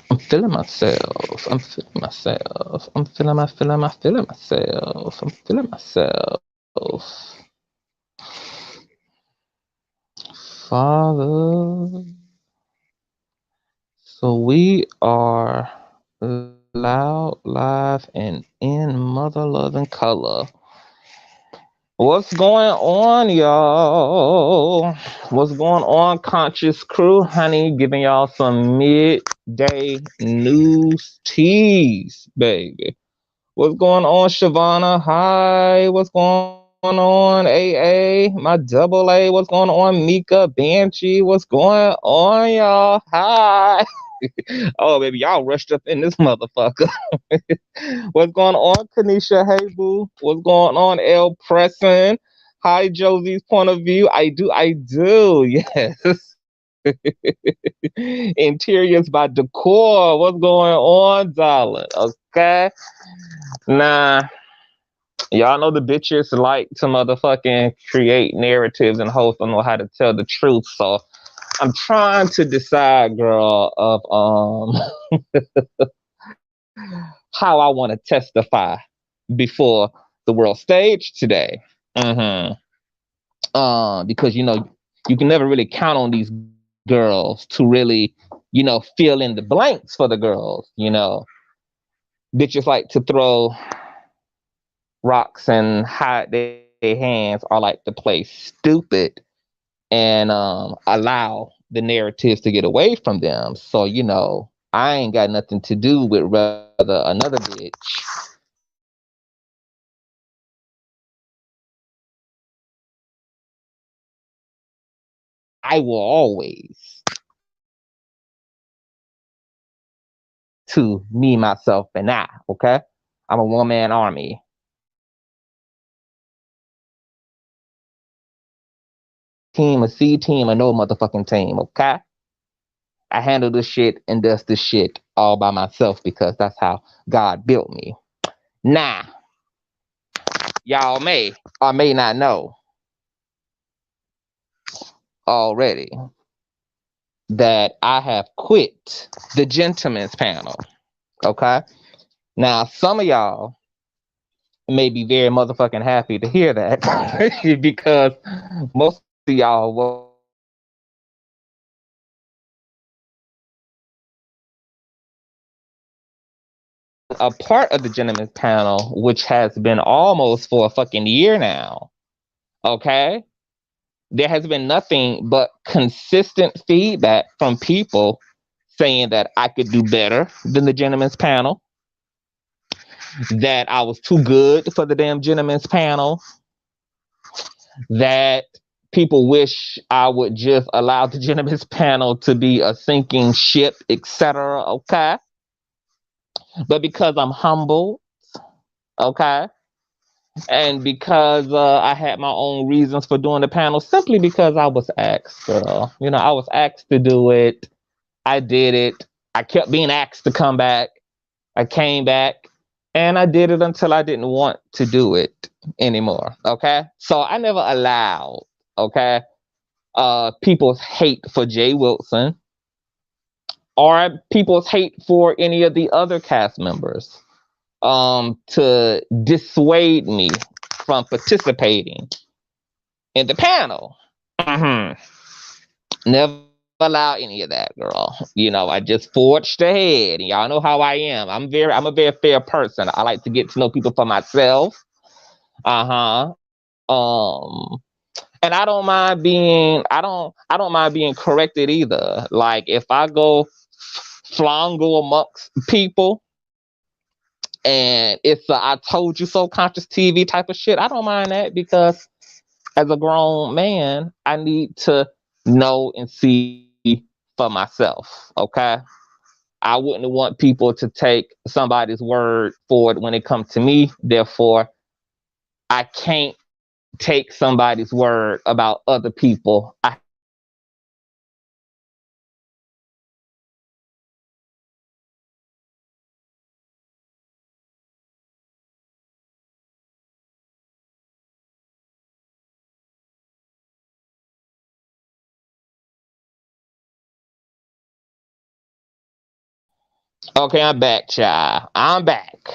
I'm feeling myself. I'm feeling myself. I'm feeling myself. I'm feeling myself. Father. So we are loud, live, and in mother loving color. What's going on, y'all? What's going on, Conscious Crew? Honey, giving y'all some midday news teas, baby. What's going on, Shavana? Hi. What's going on, AA? My double A. What's going on, Mika? Banshee. What's going on, y'all? Hi. Oh, baby, y'all rushed up in this motherfucker. What's going on, Kanisha? Hey, boo. What's going on, L. Presson? Hi, Josie's point of view. I do. Yes. Interiors by Decor. What's going on, darling? Okay. Nah, y'all know the bitches like to motherfucking create narratives and hosts don't know how to tell the truth. So I'm trying to decide, girl, of how I want to testify before the world stage today. Mm-hmm. Because you can never really count on these girls to really, fill in the blanks for the girls. Bitches like to throw rocks and hide their hands, or like to play stupid and allow the narratives to get away from them. So I ain't got nothing to do with whether another bitch I will always to me, myself, and I. Okay, I'm a one man army. Team, a C team, a no motherfucking team. Okay, I handle this shit and does this shit all by myself because that's how God built me. Now, y'all may or may not know already that I have quit the gentleman's panel. Okay, now some of y'all may be very motherfucking happy to hear that because most of y'all will a part of the gentleman's panel, which has been almost for a fucking year now. Okay, there has been nothing but consistent feedback from people saying that I could do better than the gentleman's panel, that I was too good for the damn gentleman's panel, that people wish I would just allow the gentleman's panel to be a sinking ship, etc. Okay. But because I'm humble, okay, and because I had my own reasons for doing the panel, simply because I was asked, girl. I was asked to do it. I did it. I kept being asked to come back. I came back and I did it until I didn't want to do it anymore. Okay. So I never allowed, okay, people's hate for Jay Wilson or people's hate for any of the other cast members to dissuade me from participating in the panel. Mm-hmm. Never allow any of that, girl. I just forged ahead, and y'all know how I am. I'm a very fair person. I like to get to know people for myself. Uh-huh. And I don't mind being corrected either. Like if I go flongo amongst people and it's a I told you so conscious TV type of shit, I don't mind that because as a grown man, I need to know and see for myself. Okay. I wouldn't want people to take somebody's word for it when it comes to me. Therefore, I can't take somebody's word about other people. Okay, I'm back, child. I'm back.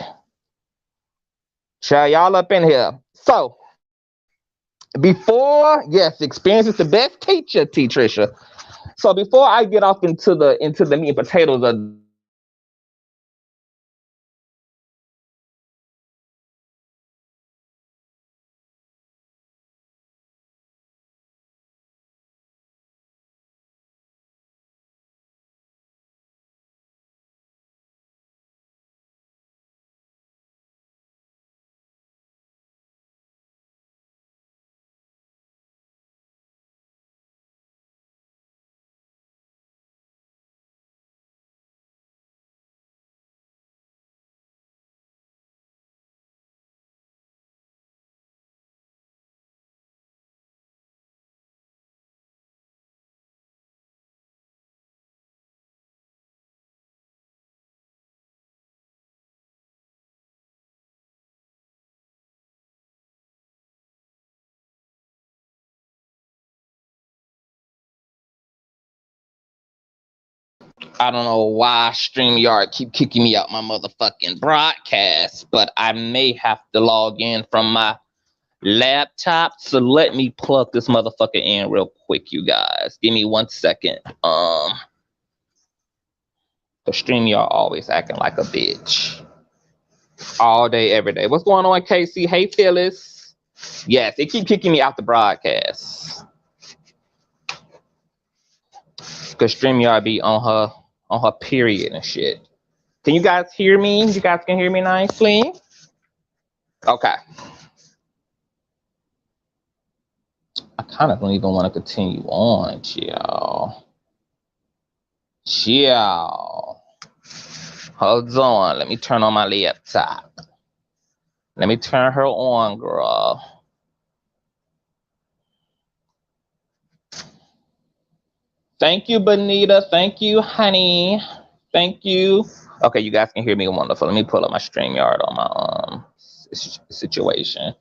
Child, y'all up in here. So, before, yes, experience is the best teacher, T. Trisha. So before I get off into the meat and potatoes of this conversation, I don't know why StreamYard keep kicking me out my motherfucking broadcast, but I may have to log in from my laptop. So let me plug this motherfucker in real quick, you guys. Give me 1 second. The StreamYard always acting like a bitch. All day, every day. What's going on, Casey? Hey, Phyllis. Yes, they keep kicking me out the broadcast. Cause StreamYard be on her period and shit. Can you guys hear me? You guys can hear me nicely? Okay. I kind of don't even want to continue on, y'all. Y'all. Hold on. Let me turn on my laptop. Let me turn her on, girl. Thank you, Bonita. Thank you, honey. Thank you. Okay, you guys can hear me wonderful. Let me pull up my StreamYard on my situation.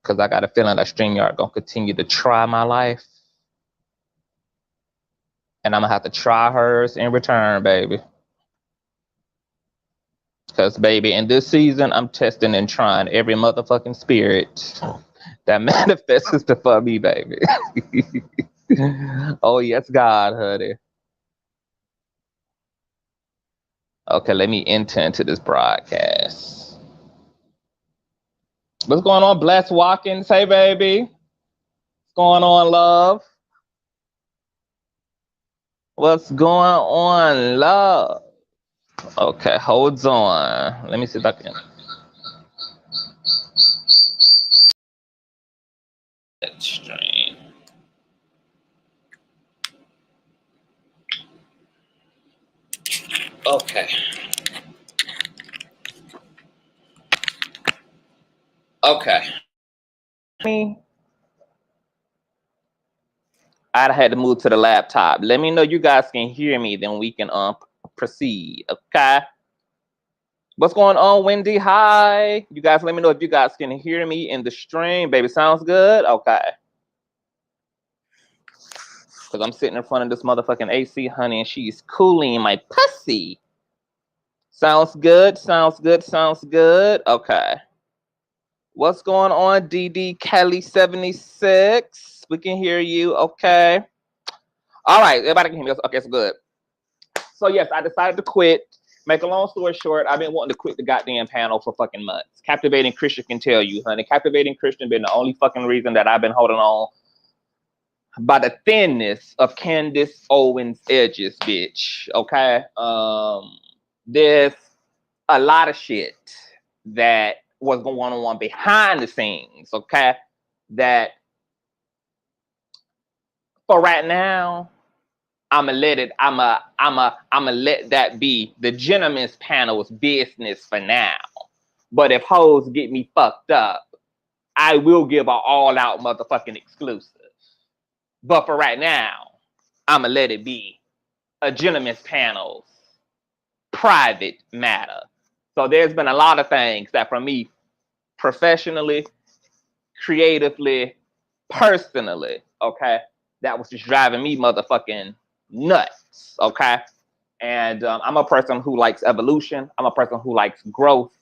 Because I got a feeling that StreamYard gonna continue to try my life. And I'm gonna have to try hers in return, baby. Because, baby, in this season, I'm testing and trying every motherfucking spirit that manifests for me, baby. Oh, yes, God, honey. Okay, let me enter into this broadcast. What's going on, Bless Watkins? Hey, baby. What's going on, love? What's going on, love? Okay, hold on. Let me see if I can. Stream. Okay. Okay. I had to move to the laptop. Let me know you guys can hear me, then we can proceed. Okay. What's going on, Wendy? Hi. You guys let me know if you guys can hear me in the stream. Baby, sounds good? Okay. Because I'm sitting in front of this motherfucking AC, honey, and she's cooling my pussy. Sounds good. Sounds good. Sounds good. Okay. What's going on, DD Kelly 76? We can hear you. Okay. All right. Everybody can hear me. Okay, it's good. So, yes, I decided to quit. Make a long story short, I've been wanting to quit the goddamn panel for fucking months. Captivating Christian can tell you, honey. Captivating Christian been the only fucking reason that I've been holding on by the thinness of Candace Owens' edges, bitch. Okay? There's a lot of shit that was going on behind the scenes, okay? That for right now, I'ma let that be the gentleman's panel's business for now. But if hoes get me fucked up, I will give an all-out motherfucking exclusive. But for right now, I'ma let it be a gentleman's panel's private matter. So there's been a lot of things that from me professionally, creatively, personally, okay, that was just driving me motherfucking nuts, okay? And I'm a person who likes evolution. I'm a person who likes growth.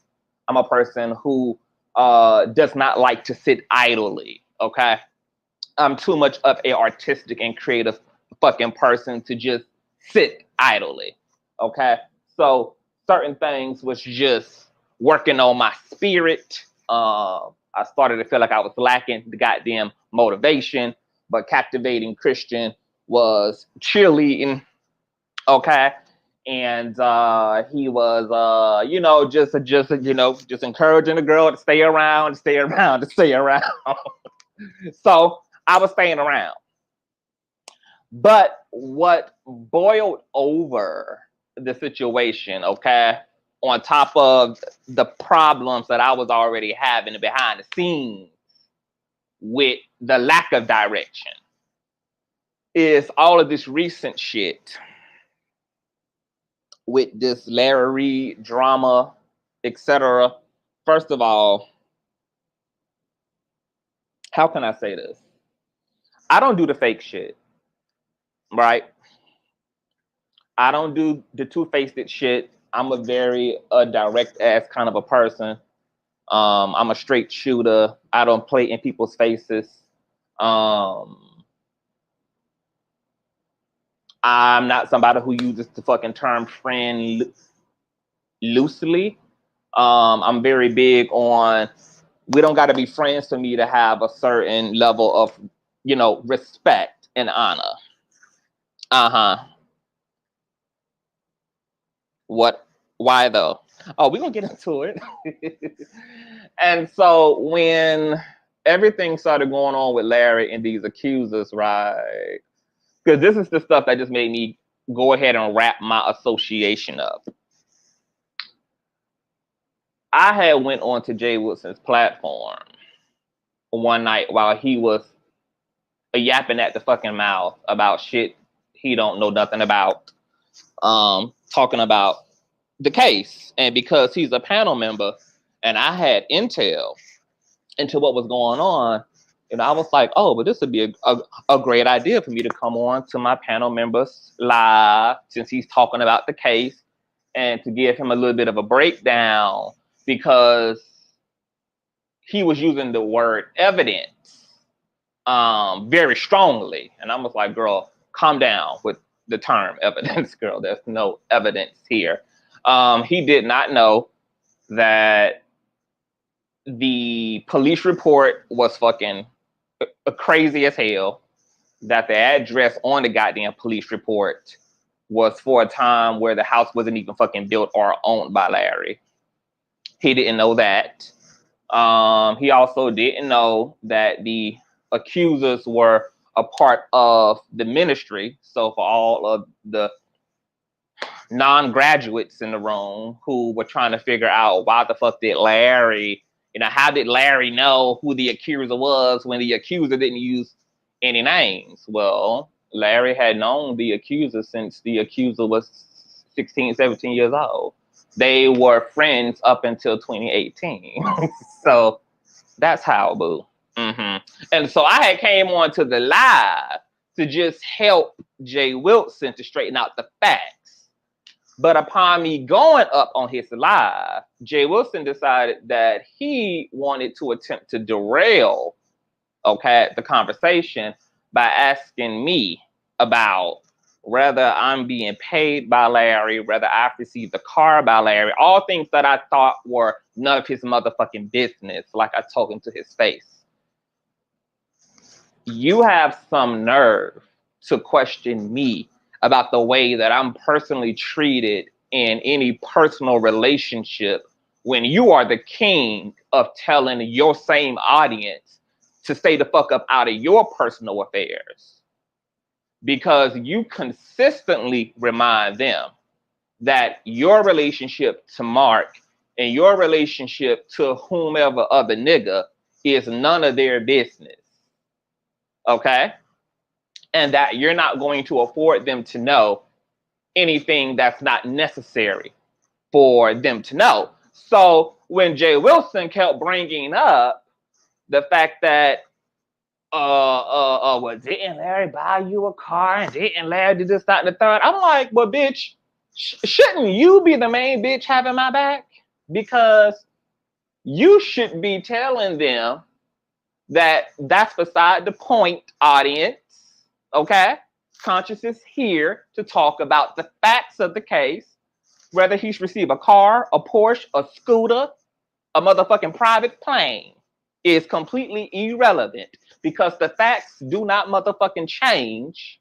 I'm a person who does not like to sit idly. Okay. I'm too much of a artistic and creative fucking person to just sit idly. Okay. So certain things was just working on my spirit. I started to feel like I was lacking the goddamn motivation, but Captivating Christian was cheerleading. Okay. And he was, just encouraging the girl to stay around, to stay around, to stay around. So I was staying around. But what boiled over the situation, okay, on top of the problems that I was already having behind the scenes with the lack of direction, is all of this recent shit with this Larry Reid drama, etc. First of all, how can I say this? I don't do the fake shit, right? I don't do the two-faced shit. I'm a very direct ass kind of a person. I'm a straight shooter. I don't play in people's faces. Um, I'm not somebody who uses the fucking term friend loosely. I'm very big on, we don't got to be friends for me to have a certain level of, respect and honor. Uh-huh. What? Why though? Oh, we're gonna get into it. And so when everything started going on with Larry and these accusers, right? Because this is the stuff that just made me go ahead and wrap my association up. I had went on to Jay Wilson's platform one night while he was yapping at the fucking mouth about shit he don't know nothing about, talking about the case. And because he's a panel member and I had intel into what was going on, I was like, oh, but this would be a great idea for me to come on to my panel members live, since he's talking about the case, and to give him a little bit of a breakdown, because he was using the word evidence very strongly. And I was like, girl, calm down with the term evidence, girl. There's no evidence here. He did not know that the police report was fucking crazy as hell, that the address on the goddamn police report was for a time where the house wasn't even fucking built or owned by Larry. He didn't know that. He also didn't know that the accusers were a part of the ministry. So for all of the non-graduates in the room who were trying to figure out why the fuck did Larry, how did Larry know who the accuser was when the accuser didn't use any names? Well, Larry had known the accuser since the accuser was 16, 17 years old. They were friends up until 2018. So that's how, boo. And so I had came on to the live to just help Jay Wilson to straighten out the facts. But upon me going up on his live, Jay Wilson decided that he wanted to attempt to derail, the conversation by asking me about whether I'm being paid by Larry, whether I've received a car by Larry, all things that I thought were none of his motherfucking business, like I told him to his face. You have some nerve to question me about the way that I'm personally treated in any personal relationship, when you are the king of telling your same audience to stay the fuck up out of your personal affairs, because you consistently remind them that your relationship to Mark and your relationship to whomever other nigga is none of their business. Okay? And that you're not going to afford them to know anything that's not necessary for them to know. So when Jay Wilson kept bringing up the fact that, well, didn't Larry buy you a car? And didn't Larry do this, that, and the third? I'm like, well, bitch, Shouldn't you be the main bitch having my back? Because you should be telling them that that's beside the point, audience. Okay? Conscious is here to talk about the facts of the case, whether he's received a car, a Porsche, a scooter, a motherfucking private plane is completely irrelevant because the facts do not motherfucking change,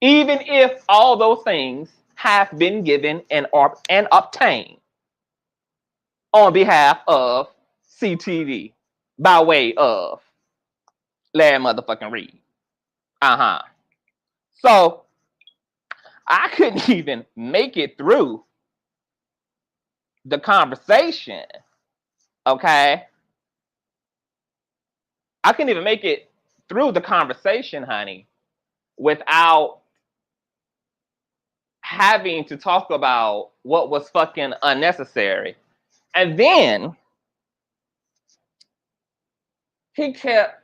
even if all those things have been given and obtained on behalf of CTV by way of Larry motherfucking Reed. So I couldn't even make it through the conversation. Okay? I couldn't even make it through the conversation, honey, without having to talk about what was fucking unnecessary. And then he kept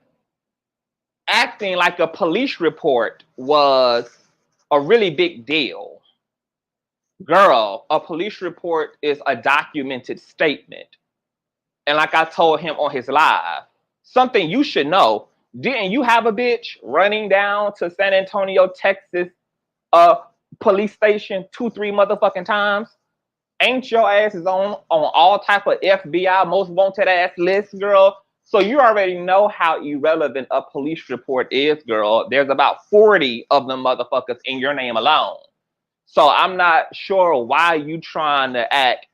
acting like a police report was a really big deal. Girl, a police report is a documented statement. And like I told him on his live, something you should know, didn't you have a bitch running down to San Antonio, Texas, police station 2-3 motherfucking times? Ain't your ass is on all type of FBI most wanted ass list, girl? So you already know how irrelevant a police report is, girl. There's about 40 of them motherfuckers in your name alone. So I'm not sure why you trying to act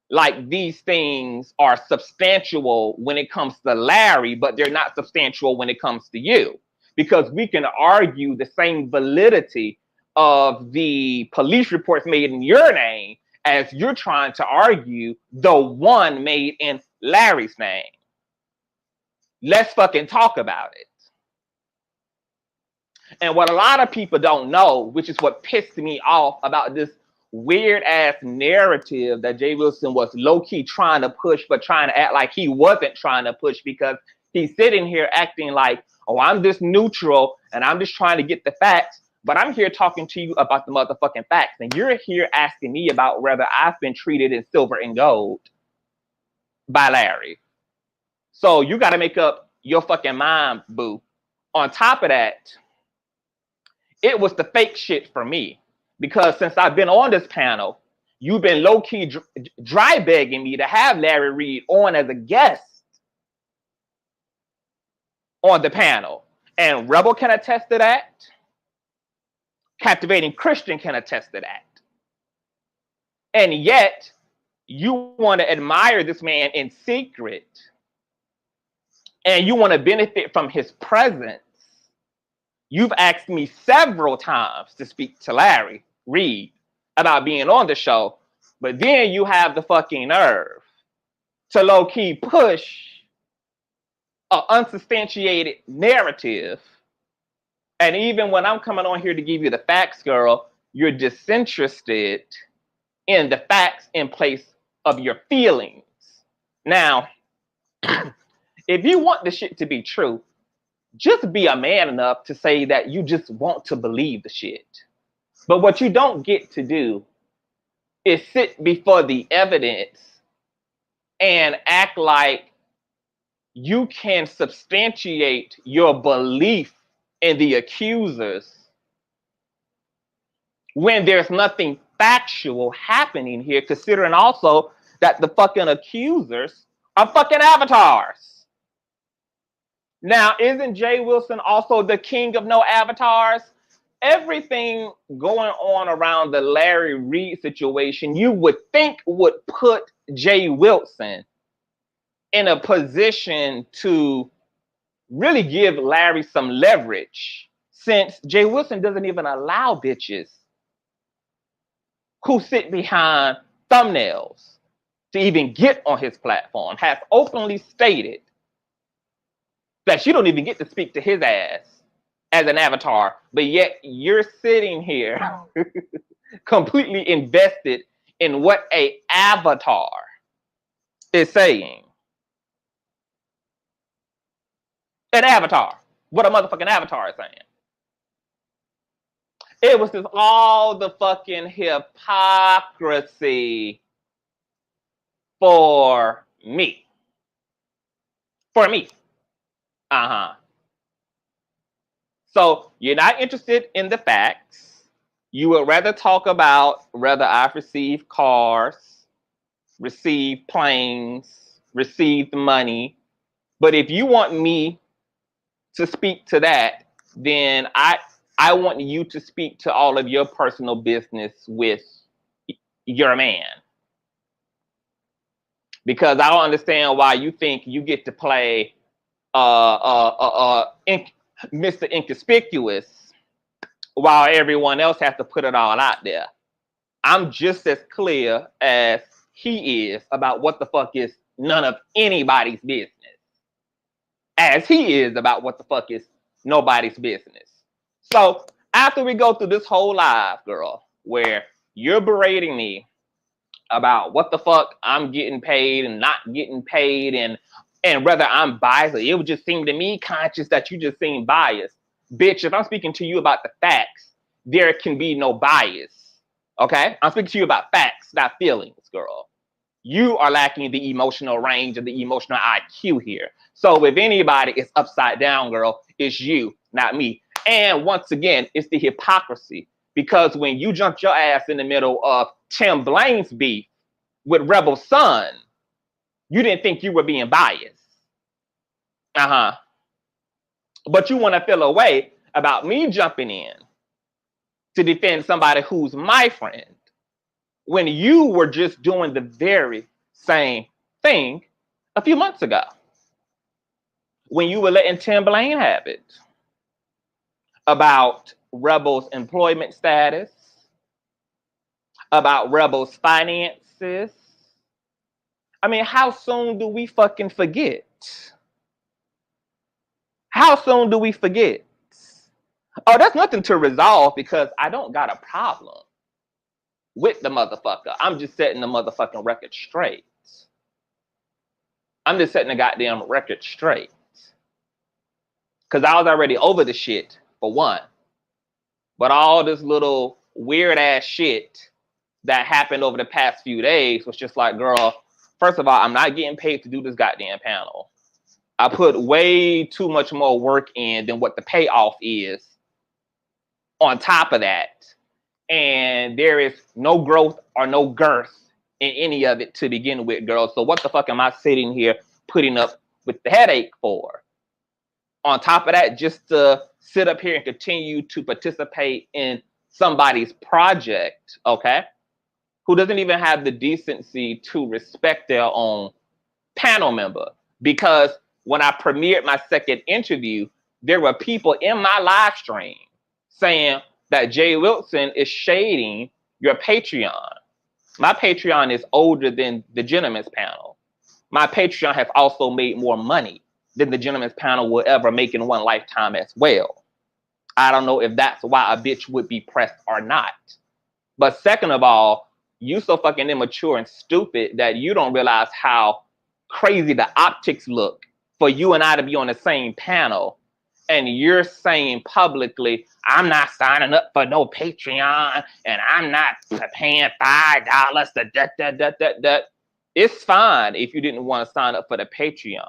like these things are substantial when it comes to Larry, but they're not substantial when it comes to you. Because we can argue the same validity of the police reports made in your name as you're trying to argue the one made in Larry's name. Let's fucking talk about it. And what a lot of people don't know, which is what pissed me off about this weird ass narrative that Jay Wilson was low-key trying to push, but trying to act like he wasn't trying to push, because he's sitting here acting like, oh, I'm just neutral and I'm just trying to get the facts, but I'm here talking to you about the motherfucking facts. And you're here asking me about whether I've been treated in silver and gold by Larry. So you got to make up your fucking mind, boo. On top of that, it was the fake shit for me, because since I've been on this panel, you've been low-key dry begging me to have Larry Reed on as a guest on the panel. And Rebel can attest to that. Captivating Christian can attest to that. And yet, you want to admire this man in secret, and you want to benefit from his presence. You've asked me several times to speak to Larry Reed about being on the show, but then you have the fucking nerve to low-key push an unsubstantiated narrative. And even when I'm coming on here to give you the facts, girl, you're disinterested in the facts in place of your feelings. Now, if you want the shit to be true, just be a man enough to say that you just want to believe the shit. But what you don't get to do is sit before the evidence and act like you can substantiate your belief in the accusers when there's nothing factual happening here, considering also that the fucking accusers are fucking avatars. Now, isn't Jay Wilson also the king of no avatars? Everything going on around the Larry Reed situation, you would think would put Jay Wilson in a position to really give Larry some leverage, since Jay Wilson doesn't even allow bitches who sit behind thumbnails to even get on his platform, has openly stated that you don't even get to speak to his ass as an avatar, but yet you're sitting here completely invested in what an avatar is saying. An avatar. What a motherfucking avatar is saying. It was just all the fucking hypocrisy for me. For me. Uh-huh. So you're not interested in the facts. You would rather talk about whether I've received cars, received planes, received money. But if you want me to speak to that, then I want you to speak to all of your personal business with your man. Because I don't understand why you think you get to play Mr. Inconspicuous while everyone else has to put it all out there. I'm just as clear as he is about what the fuck is none of anybody's business, as he is about what the fuck is nobody's business. So after we go through this whole live, girl, where you're berating me about what the fuck I'm getting paid and not getting paid, and whether I'm biased, it would just seem to me, conscious, that you just seem biased. Bitch, if I'm speaking to you about the facts, there can be no bias. Okay? I'm speaking to you about facts, not feelings, girl. You are lacking the emotional range and the emotional IQ here. So if anybody is upside down, girl, it's you, not me. And once again, it's the hypocrisy. Because when you jumped your ass in the middle of Tim Blaine's beef with Rebel Son, you didn't think you were being biased. Uh-huh. But you want to feel a way about me jumping in to defend somebody who's my friend, when you were just doing the very same thing a few months ago, when you were letting Tim Blaine have it about Rebel's employment status, about Rebel's finances. I mean, how soon do we fucking forget? How soon do we forget? Oh, that's nothing to resolve, because I don't got a problem with the motherfucker. I'm just setting the motherfucking record straight. I'm just setting the goddamn record straight. Because I was already over the shit, for one. But all this little weird ass shit that happened over the past few days was just like, girl, first of all, I'm not getting paid to do this goddamn panel. I put way too much more work in than what the payoff is on top of that. And there is no growth or no girth in any of it to begin with, girl. So what the fuck am I sitting here putting up with the headache for? On top of that, just to sit up here and continue to participate in somebody's project, okay, who doesn't even have the decency to respect their own panel member. Because when I premiered my second interview, there were people in my live stream saying that Jay Wilson is shading your Patreon. My Patreon is older than the Gentleman's Panel. My Patreon has also made more money than the Gentleman's Panel will ever make in one lifetime as well. I don't know if that's why a bitch would be pressed or not. But second of all, you so fucking immature and stupid that you don't realize how crazy the optics look for you and I to be on the same panel. And you're saying publicly, I'm not signing up for no Patreon, and I'm not paying $5 to . It's fine if you didn't want to sign up for the Patreon.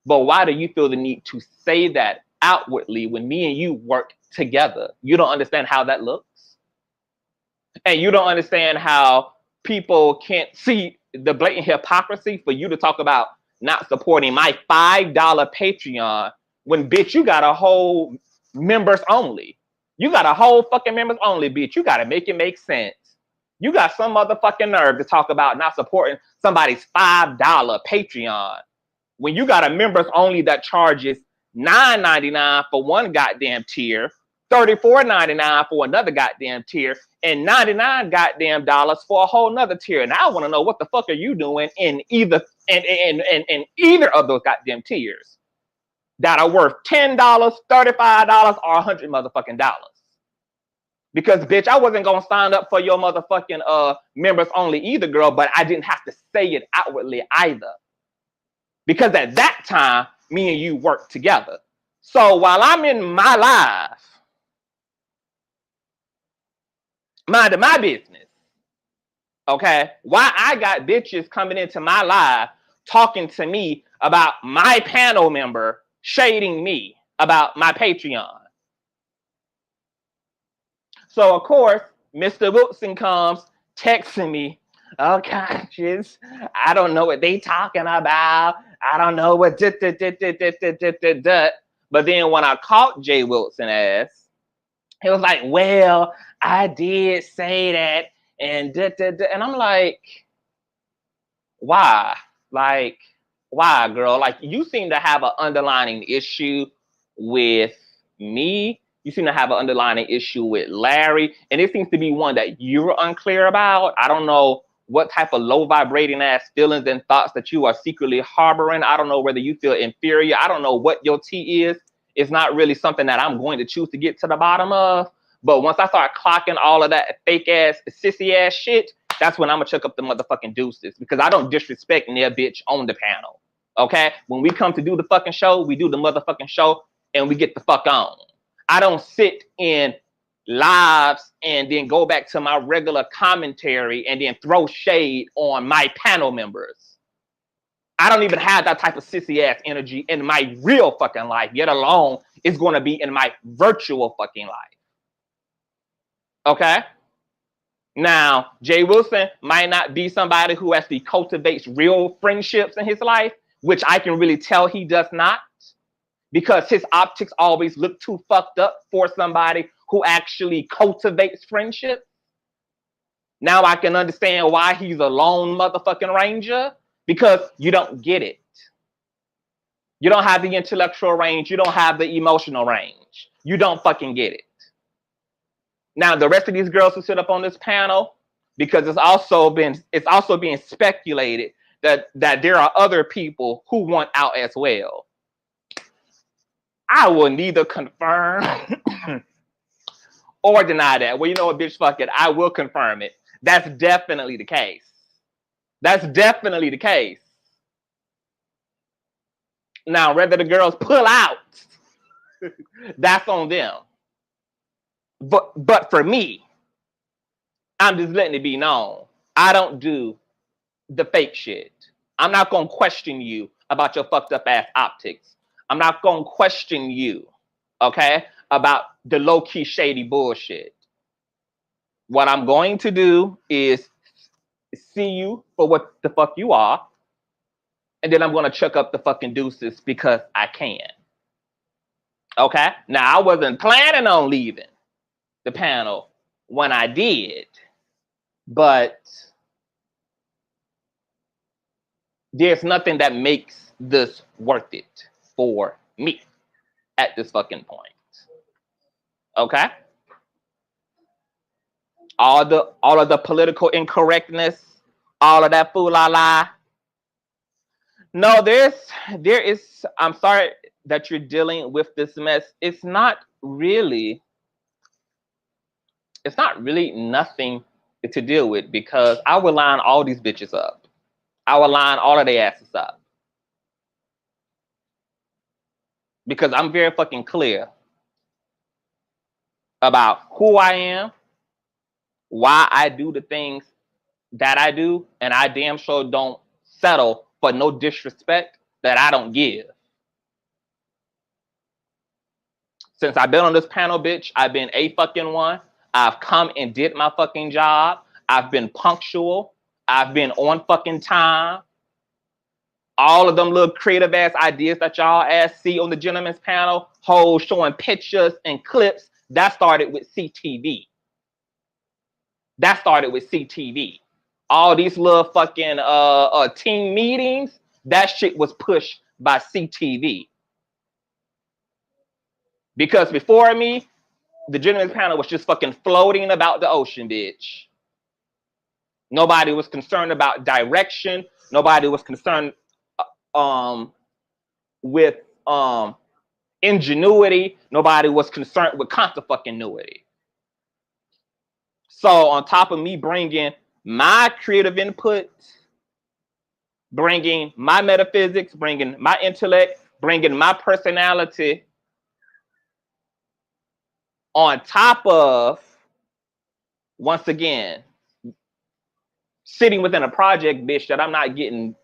But why do you feel the need to say that outwardly when me and you work together? You don't understand how that looks. And you don't understand how people can't see the blatant hypocrisy for you to talk about not supporting my $5 Patreon when, bitch, you got a whole members only. You got a whole fucking members only, bitch. You got to make it make sense. You got some motherfucking nerve to talk about not supporting somebody's $5 Patreon when you got a members only that charges $9.99 for one goddamn tier, $34.99 for another goddamn tier, and 99 goddamn dollars for a whole nother tier. And I want to know what the fuck are you doing in either of those goddamn tiers that are worth $10, $35, or $100 motherfucking dollars. Because, bitch, I wasn't gonna sign up for your motherfucking members only either, girl, but I didn't have to say it outwardly either. Because at that time, me and you worked together. So while I'm in my life minding my business. Okay? Why I got bitches coming into my live talking to me about my panel member shading me about my Patreon. So, of course, Mr. Wilson comes texting me, oh, conscious, I don't know what they talking about. I don't know what But then when I caught Jay Wilson ass, he was like, well, I did say that. And I'm like, why? Like, why, girl? Like, you seem to have an underlying issue with me. You seem to have an underlying issue with Larry. And it seems to be one that you're unclear about. I don't know what type of low vibrating ass feelings and thoughts that you are secretly harboring. I don't know whether you feel inferior. I don't know what your tea is. It's not really something that I'm going to choose to get to the bottom of. But once I start clocking all of that fake ass, sissy ass shit, that's when I'm gonna check up the motherfucking deuces, because I don't disrespect near bitch on the panel. Okay? When we come to do the fucking show, we do the motherfucking show and we get the fuck on. I don't sit in lives and then go back to my regular commentary and then throw shade on my panel members. I don't even have that type of sissy ass energy in my real fucking life, yet alone it's gonna be in my virtual fucking life. Okay? Now, Jay Wilson might not be somebody who actually cultivates real friendships in his life, which I can really tell he does not, because his optics always look too fucked up for somebody who actually cultivates friendship. Now I can understand why he's a lone motherfucking ranger, because you don't get it. You don't have the intellectual range. You don't have the emotional range. You don't fucking get it. Now, the rest of these girls who sit up on this panel, because it's also being speculated that there are other people who want out as well. I will neither confirm or deny that. Well, you know what, bitch, fuck it. I will confirm it. That's definitely the case. That's definitely the case. Now, whether the girls pull out, that's on them. But for me, I'm just letting it be known. I don't do the fake shit. I'm not gonna question you about your fucked up ass optics. I'm not gonna question you, okay, about the low-key shady bullshit. What I'm going to do is see you for what the fuck you are, and then I'm gonna chuck up the fucking deuces because I can. Okay? Now, I wasn't planning on leaving the panel when I did, but there's nothing that makes this worth it for me at this fucking point. Okay? All of the political incorrectness, all of that fool la la. No, there is, I'm sorry that you're dealing with this mess. It's not really nothing to deal with, because I will line all these bitches up. I will line all of their asses up. Because I'm very fucking clear about who I am, why I do the things that I do, and I damn sure don't settle for no disrespect that I don't give. Since I've been on this panel, bitch, I've been a fucking one. I've come and did my fucking job. I've been punctual. I've been on fucking time. All of them little creative ass ideas that y'all ass see on the gentleman's panel, hoes showing pictures and clips, that started with CTV. That started with CTV. All these little fucking team meetings, that shit was pushed by CTV. Because before me, the gentleman's panel was just fucking floating about the ocean, bitch. Nobody was concerned about direction. Nobody was concerned with ingenuity. Nobody was concerned with contra-fucking-nuity. So on top of me bringing my creative input, bringing my metaphysics, bringing my intellect, bringing my personality, on top of Once again, sitting within a project, bitch, that I'm not getting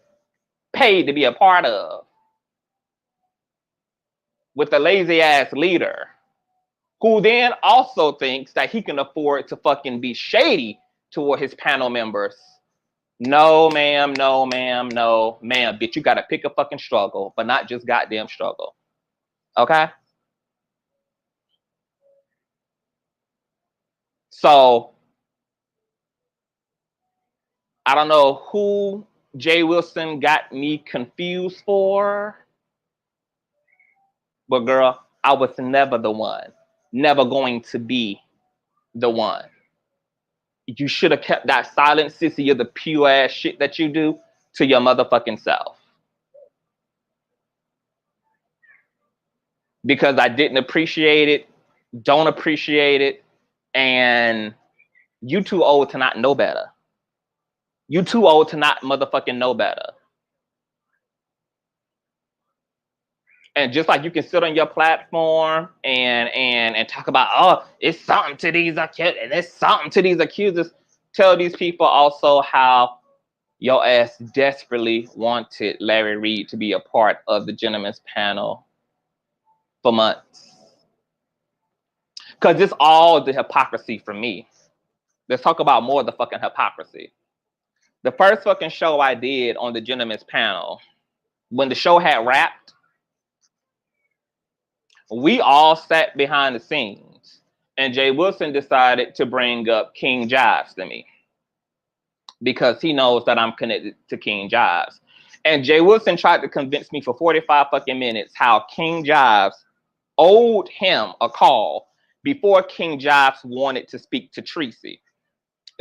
paid to be a part of, with a lazy ass leader who then also thinks that he can afford to fucking be shady toward his panel members. No, ma'am, no, ma'am, no, ma'am, bitch, you gotta pick a fucking struggle, but not just goddamn struggle. Okay? So, I don't know who Jay Wilson got me confused for, but girl, I was never the one. Never going to be the one. You should have kept that silent sissy of the pure ass shit that you do to your motherfucking self. Because I didn't appreciate it, don't appreciate it, and you too old to not know better. You too old to not motherfucking know better. And just like you can sit on your platform and talk about, oh, it's something to these accusers, and it's something to these accusers. Tell these people also how your ass desperately wanted Larry Reed to be a part of the gentleman's panel for months. Because it's all the hypocrisy for me. Let's talk about more of the fucking hypocrisy. The first fucking show I did on the gentleman's panel, when the show had wrapped, we all sat behind the scenes, and Jay Wilson decided to bring up King Jives to me because he knows that I'm connected to King Jives. And Jay Wilson tried to convince me for 45 fucking minutes how King Jives owed him a call before King Jives wanted to speak to Tracy.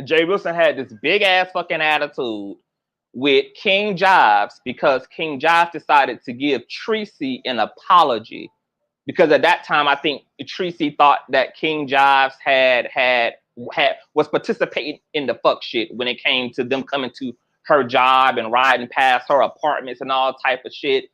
Jay Wilson had this big ass fucking attitude with King Jives because King Jives decided to give Tracy an apology. Because at that time, I think Tracy thought that King Jives was participating in the fuck shit when it came to them coming to her job and riding past her apartments and all type of shit.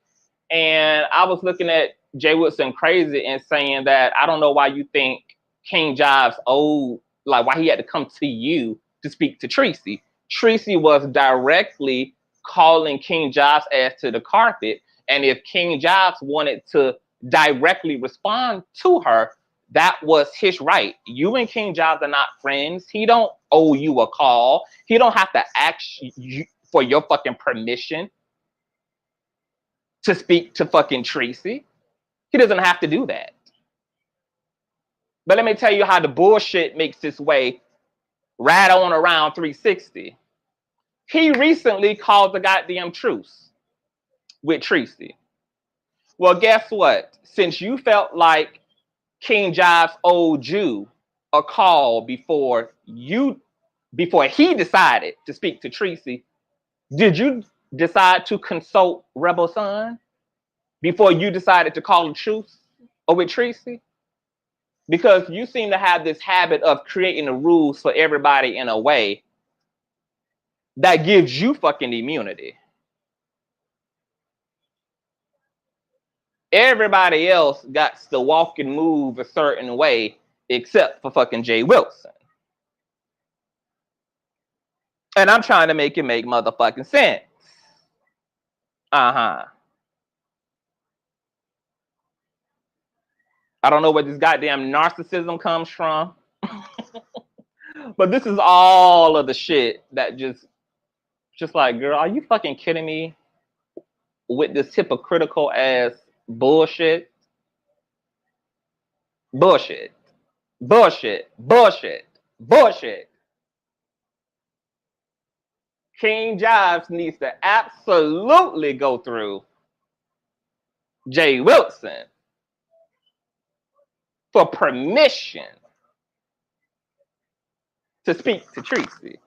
And I was looking at Jay Wilson crazy and saying that I don't know why you think King Jives owed, like why he had to come to you to speak to Tracy. Tracy was directly calling King Jives' ass to the carpet. And if King Jives wanted to directly respond to her, that was his right. You and King Jives are not friends. He don't owe you a call. He don't have to ask you for your fucking permission to speak to fucking Tracy. He doesn't have to do that. But let me tell you how the bullshit makes its way right on around 360. He recently called the goddamn truce with Tracy. Well, guess what? Since you felt like King Jives owed you a call before he decided to speak to Tracy, did you decide to consult Rebel Son before you decided to call a truce or with Tracy? Because you seem to have this habit of creating the rules for everybody in a way that gives you fucking immunity. Everybody else got to walk and move a certain way except for fucking Jay Wilson. And I'm trying to make it make motherfucking sense. I don't know where this goddamn narcissism comes from. But this is all of the shit that just like, girl, are you fucking kidding me with this hypocritical ass bullshit? Bullshit. Bullshit. Bullshit. Bullshit. King Jives needs to absolutely go through Jay Wilson for permission to speak to Tracy.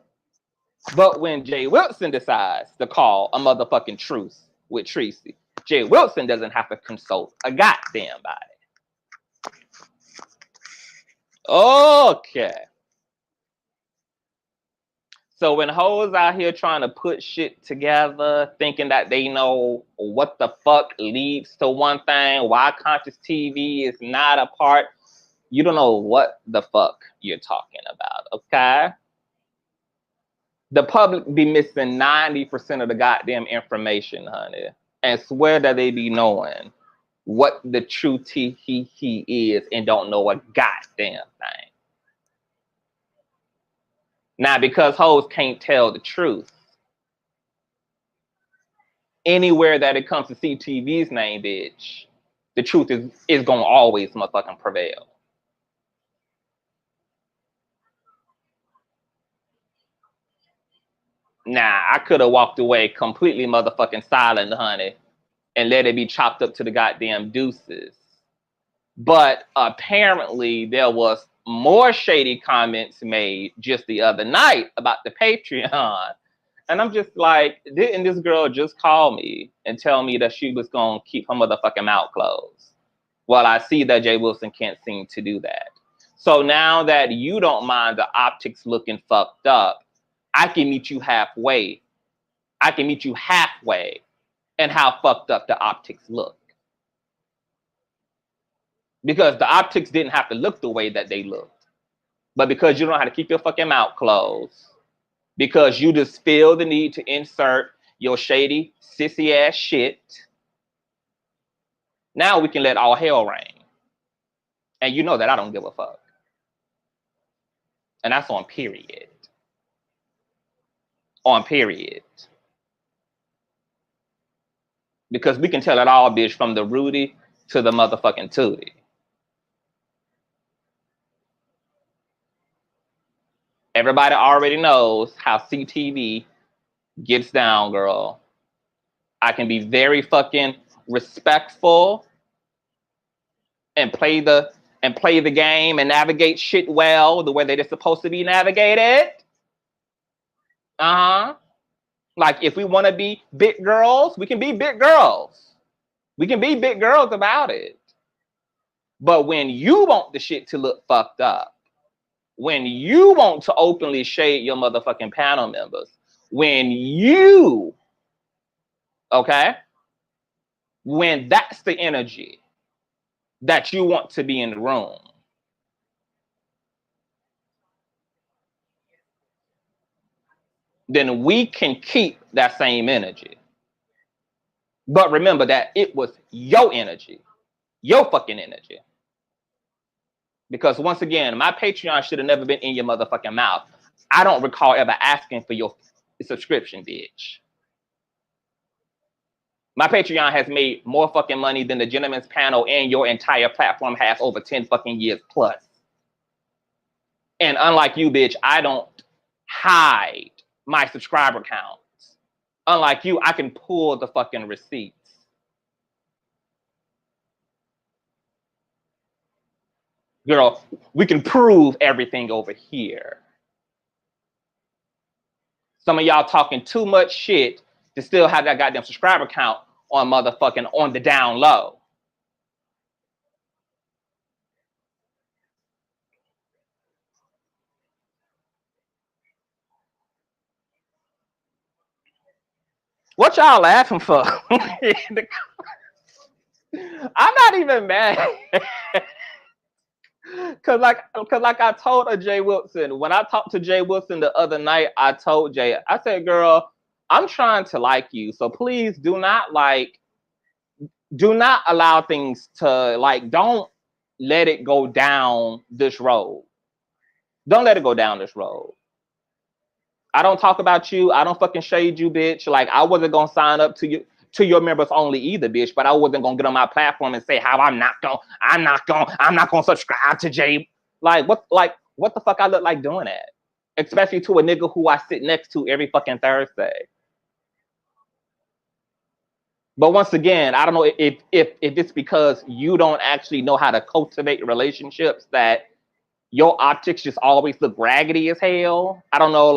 But when Jay Wilson decides to call a motherfucking truce with Tracy, Jay Wilson doesn't have to consult a goddamn body. Okay. So when hoes out here trying to put shit together, thinking that they know what the fuck leads to one thing, why Conscious TV is not a part, You don't know what the fuck you're talking about, okay? The public be missing 90% of the goddamn information, honey. And swear that they be knowing what the true he is and don't know a goddamn thing. Now, because hoes can't tell the truth, anywhere that it comes to CTV's name, bitch, the truth is gonna always motherfucking prevail. Nah, I could have walked away completely motherfucking silent, honey, and let it be chopped up to the goddamn deuces. But apparently there was more shady comments made just the other night about the Patreon. And I'm just like, didn't this girl just call me and tell me that she was going to keep her motherfucking mouth closed? Well, I see that Jay Wilson can't seem to do that. So now that you don't mind the optics looking fucked up, I can meet you halfway. I can meet you halfway in how fucked up the optics look. Because the optics didn't have to look the way that they looked. But because you don't know how to keep your fucking mouth closed, because you just feel the need to insert your shady, sissy ass shit, now we can let all hell rain. And you know that I don't give a fuck. And that's on period. On period. Because we can tell it all, bitch, from the Rudy to the motherfucking Tootie. Everybody already knows how CTV gets down, girl. I can be very fucking respectful and play the game and navigate shit well the way that it's supposed to be navigated. Like if we want to be big girls, we can be big girls. We can be big girls about it. But when you want the shit to look fucked up, when you want to openly shade your motherfucking panel members, when you, okay, when that's the energy that you want to be in the room, then we can keep that same energy. But remember that it was your energy, your fucking energy. Because once again, my Patreon should have never been in your motherfucking mouth. I don't recall ever asking for your subscription, bitch. My Patreon has made more fucking money than the Gentleman's Panel and your entire platform has over 10 fucking years plus. And unlike you, bitch, I don't hide my subscriber counts. Unlike you, I can pull the fucking receipts. Girl, we can prove everything over here. Some of y'all talking too much shit to still have that goddamn subscriber count on motherfucking on the down low. What y'all laughing for? I'm not even mad. Cause like I told Jay Wilson, when I talked to Jay Wilson the other night, I told Jay, I said, girl, I'm trying to like you. So please do not allow things to don't let it go down this road. Don't let it go down this road. I don't talk about you. I don't fucking shade you, bitch. Like I wasn't gonna sign up to you to your members only either, bitch. But I wasn't gonna get on my platform and say how I'm not gonna subscribe to Jay. Like what the fuck I look like doing that? Especially to a nigga who I sit next to every fucking Thursday. But once again, I don't know if it's because you don't actually know how to cultivate relationships that your optics just always look raggedy as hell. I don't know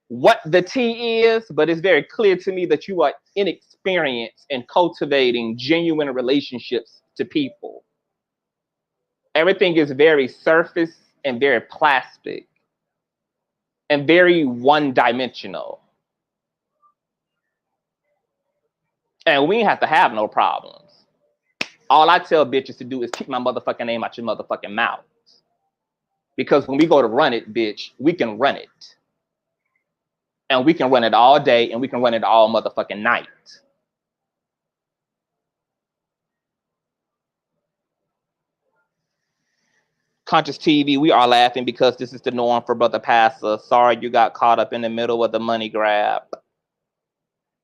what the tea is, but it's very clear to me that you are inexperienced in cultivating genuine relationships to people. Everything is very surface and very plastic and very one-dimensional. And we have to have no problems. All I tell bitches to do is keep my motherfucking name out your motherfucking mouth. Because when we go to run it, bitch, we can run it. And we can run it all day, and we can run it all motherfucking night. Conscious TV, we are laughing because this is the norm for Brother Pastor. Sorry you got caught up in the middle of the money grab.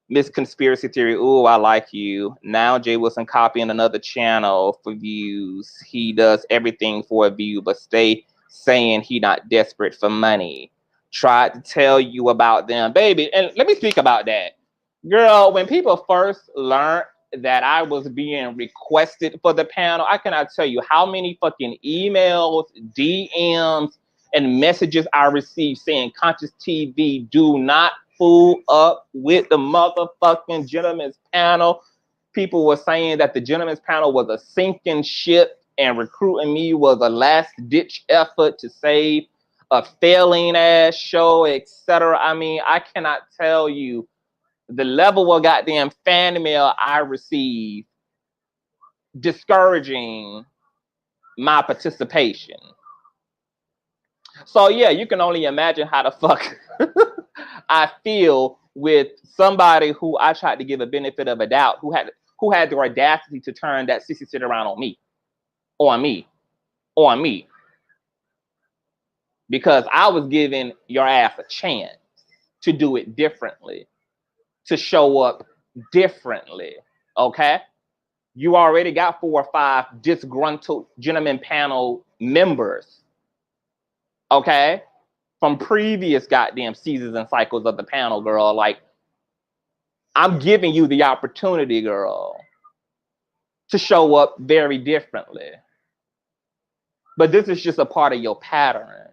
Miss Conspiracy Theory, ooh, I like you. Now Jay Wilson copying another channel for views. He does everything for a view, but stay saying he not desperate for money. Tried to tell you about them, baby. And let me speak about that. Girl, when people first learned that I was being requested for the panel, I cannot tell you how many fucking emails, DMs, and messages I received saying Conscious TV, do not fool up with the motherfucking gentleman's panel. People were saying that the gentleman's panel was a sinking ship and recruiting me was a last-ditch effort to save a failing ass show, etc. I mean, I cannot tell you the level of goddamn fan mail I received discouraging my participation. So yeah, you can only imagine how the fuck I feel with somebody who I tried to give a benefit of a doubt, who had the audacity to turn that sissy shit around on me. Because I was giving your ass a chance to do it differently, to show up differently, okay? You already got 4 or 5 disgruntled gentleman panel members, okay? From previous goddamn seasons and cycles of the panel, girl. Like, I'm giving you the opportunity, girl, to show up very differently. But this is just a part of your pattern.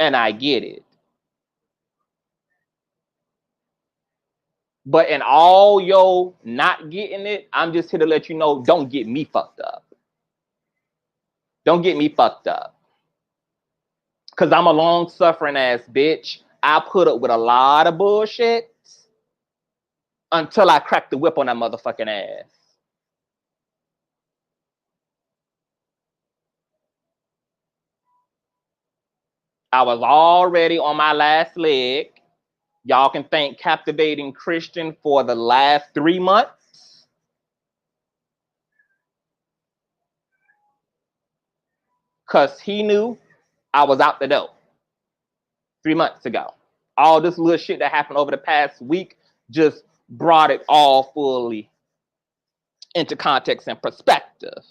And I get it. But in all your not getting it, I'm just here to let you know, don't get me fucked up. Don't get me fucked up. Because I'm a long-suffering ass bitch. I put up with a lot of bullshit until I crack the whip on that motherfucking ass. I was already on my last leg. Y'all can thank Captivating Christian for the last 3 months. Because he knew I was out the door 3 months ago. All this little shit that happened over the past week just brought it all fully into context and perspective.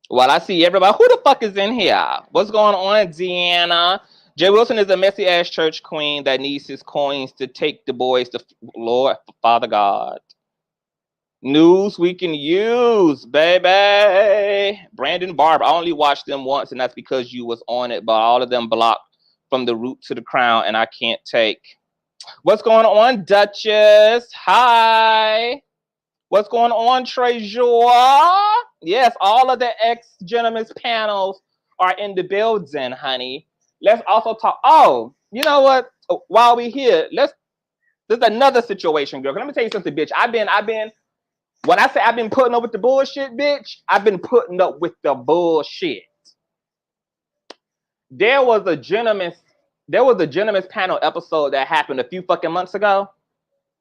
Well, I see everybody. Who the fuck is in here? What's going on, Deanna? Jay Wilson is a messy ass church queen that needs his coins to take the boys to Lord Father God. News we can use, baby. Brandon Barber. I only watched them once, and that's because you was on it, but all of them blocked from the root to the crown, and I can't take. What's going on, Duchess? Hi. What's going on, Trejor? Yes, all of the ex-gentlemen's panels are in the building, honey. Let's also talk. Oh, you know what? While we're here, there's another situation, girl. Let me tell you something, bitch. I've been, when I say I've been putting up with the bullshit, bitch, I've been putting up with the bullshit. There was a gentleman's panel episode that happened a few fucking months ago.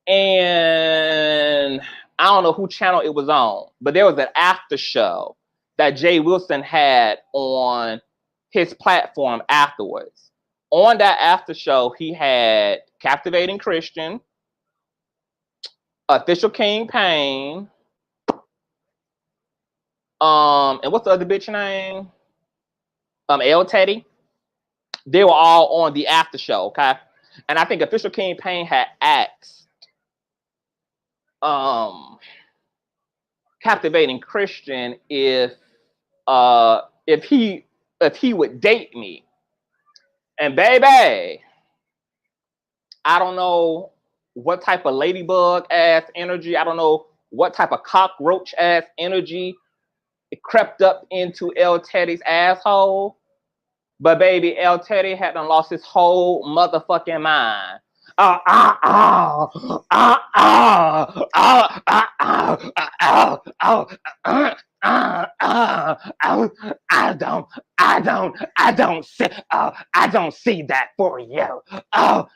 And I don't know who channel it was on, but there was an after show that Jay Wilson had on his platform afterwards. On that after show, he had Captivating Christian, Official King Payne, and what's the other bitch name? L Teddy. They were all on the after show, okay? And I think Official King Payne had asked Captivating Christian if he would date me. And baby, I don't know what type of ladybug ass energy, I don't know what type of cockroach ass energy it crept up into L Teddy's asshole. But baby, L Teddy had done lost his whole motherfucking mind. Oh, oh, oh, oh, oh, oh, oh, oh, oh, I don't see that for you. Oh,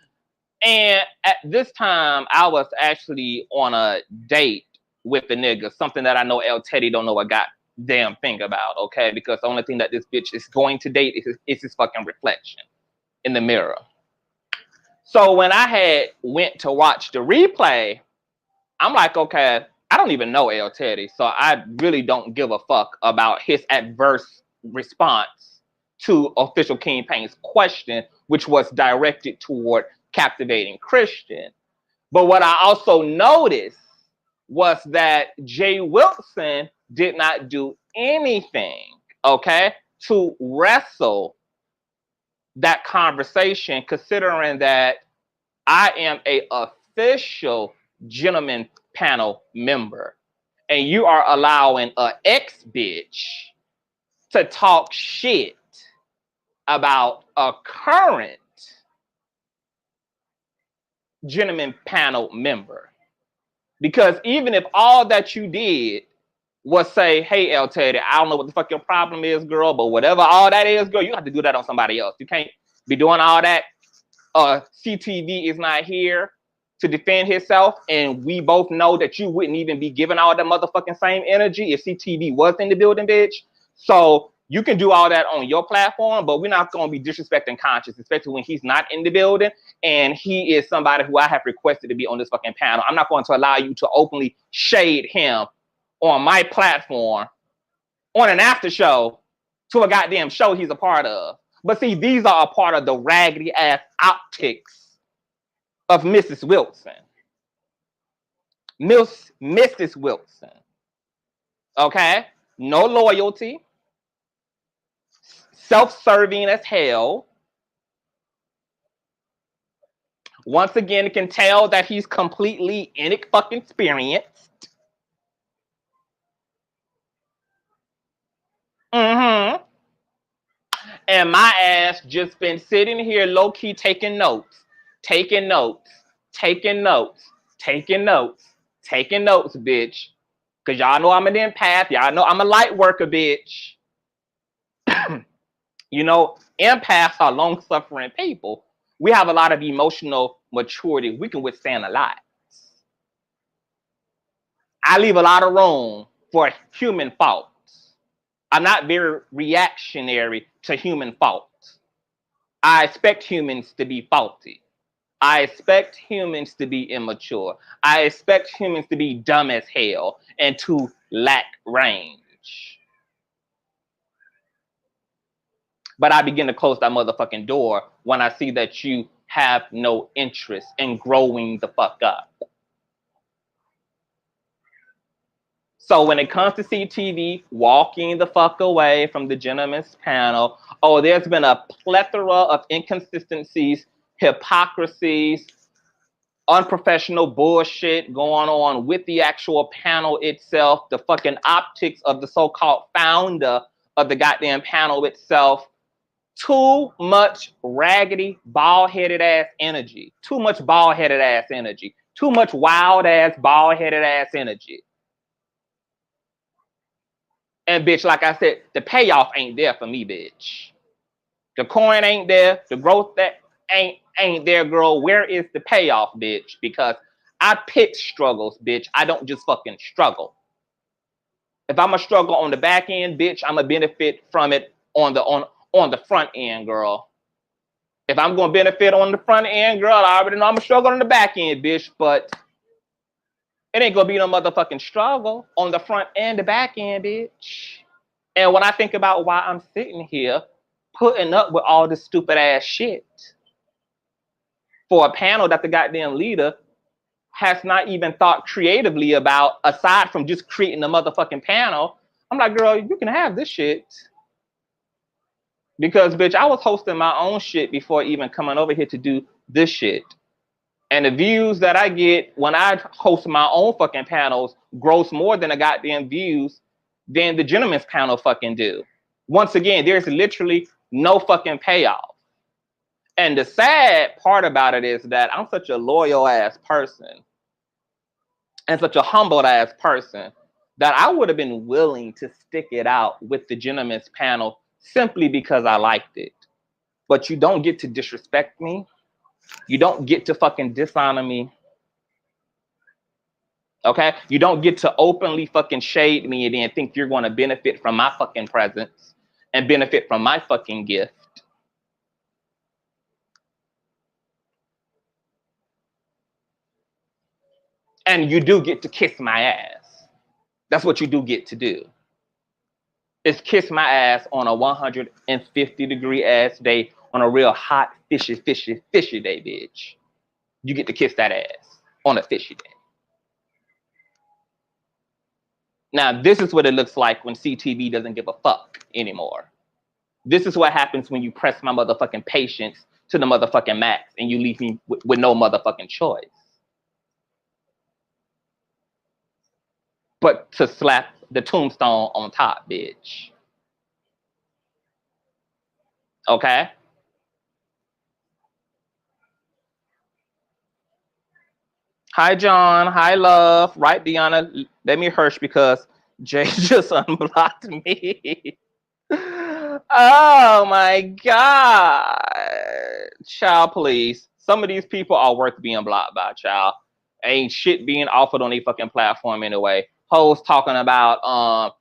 and at this time, I was actually on a date with the nigga, something that I know El Teddy don't know a goddamn thing about, okay? Because the only thing that this bitch is going to date is his fucking reflection in the mirror. So when I had went to watch the replay, I'm like, okay, I don't even know El Teddy, so I really don't give a fuck about his adverse response to Official King Payne's question, which was directed toward Captivating Christian. But what I also noticed was that Jay Wilson did not do anything, okay, to wrestle that conversation, considering that I am a official gentleman panel member, and you are allowing a ex-bitch to talk shit about a current gentleman panel member. Because even if all that you did was say, hey, El Teddy, I don't know what the fuck your problem is, girl, but whatever all that is, girl, you have to do that on somebody else. You can't be doing all that. CTV is not here to defend himself, and we both know that you wouldn't even be giving all that motherfucking same energy if CTV was in the building, bitch. So you can do all that on your platform, but we're not going to be disrespecting conscience, especially when he's not in the building and he is somebody who I have requested to be on this fucking panel. I'm not going to allow you to openly shade him on my platform on an after show to a goddamn show he's a part of. But see, these are a part of the raggedy ass optics of Mrs. Wilson. Mrs. Wilson. Okay? No loyalty. Self-serving as hell. Once again, you can tell that he's completely inexperienced. Mm-hmm. And my ass just been sitting here low-key taking notes, bitch. Because y'all know I'm an empath. Y'all know I'm a light worker, bitch. You know, empaths are long-suffering people. We have a lot of emotional maturity. We can withstand a lot. I leave a lot of room for human faults. I'm not very reactionary to human faults. I expect humans to be faulty. I expect humans to be immature. I expect humans to be dumb as hell and to lack range. But I begin to close that motherfucking door when I see that you have no interest in growing the fuck up. So when it comes to CTV, walking the fuck away from the gentleman's panel, oh, there's been a plethora of inconsistencies, hypocrisies, unprofessional bullshit going on with the actual panel itself, the fucking optics of the so-called founder of the goddamn panel itself. Too much raggedy, bald-headed ass energy. Too much bald-headed ass energy. Too much wild ass, bald-headed ass energy. And bitch, like I said, the payoff ain't there for me, bitch. The coin ain't there. The growth that ain't there, girl. Where is the payoff, bitch? Because I pick struggles, bitch. I don't just fucking struggle. If I'm a struggle on the back end, bitch, I'm a benefit from it on the front end, girl. If I'm gonna benefit on the front end, girl, I already know I'm a struggle on the back end, bitch. But it ain't gonna be no motherfucking struggle on the front and the back end, bitch. And when I think about why I'm sitting here putting up with all this stupid ass shit for a panel that the goddamn leader has not even thought creatively about, aside from just creating the motherfucking panel, I'm like, girl, you can have this shit. Because, bitch, I was hosting my own shit before even coming over here to do this shit. And the views that I get when I host my own fucking panels gross more than the goddamn views than the gentleman's panel fucking do. Once again, there's literally no fucking payoff. And the sad part about it is that I'm such a loyal ass person and such a humble ass person that I would have been willing to stick it out with the gentleman's panel simply because I liked it. But you don't get to disrespect me. You don't get to fucking dishonor me. Okay? You don't get to openly fucking shade me and then think you're going to benefit from my fucking presence and benefit from my fucking gift. And you do get to kiss my ass. That's what you do get to do. Is kiss my ass on a 150-degree ass day on a real hot, fishy day, bitch. You get to kiss that ass on a fishy day. Now, this is what it looks like when CTV doesn't give a fuck anymore. This is what happens when you press my motherfucking patience to the motherfucking max and you leave me with no motherfucking choice but to slap the tombstone on top, bitch. Okay? Hi, John. Hi, love. Right, Deanna? Let me hush because Jay just unblocked me. Oh, my God. Child, please. Some of these people are worth being blocked by, child. Ain't shit being offered on a fucking platform anyway. Hoes talking about,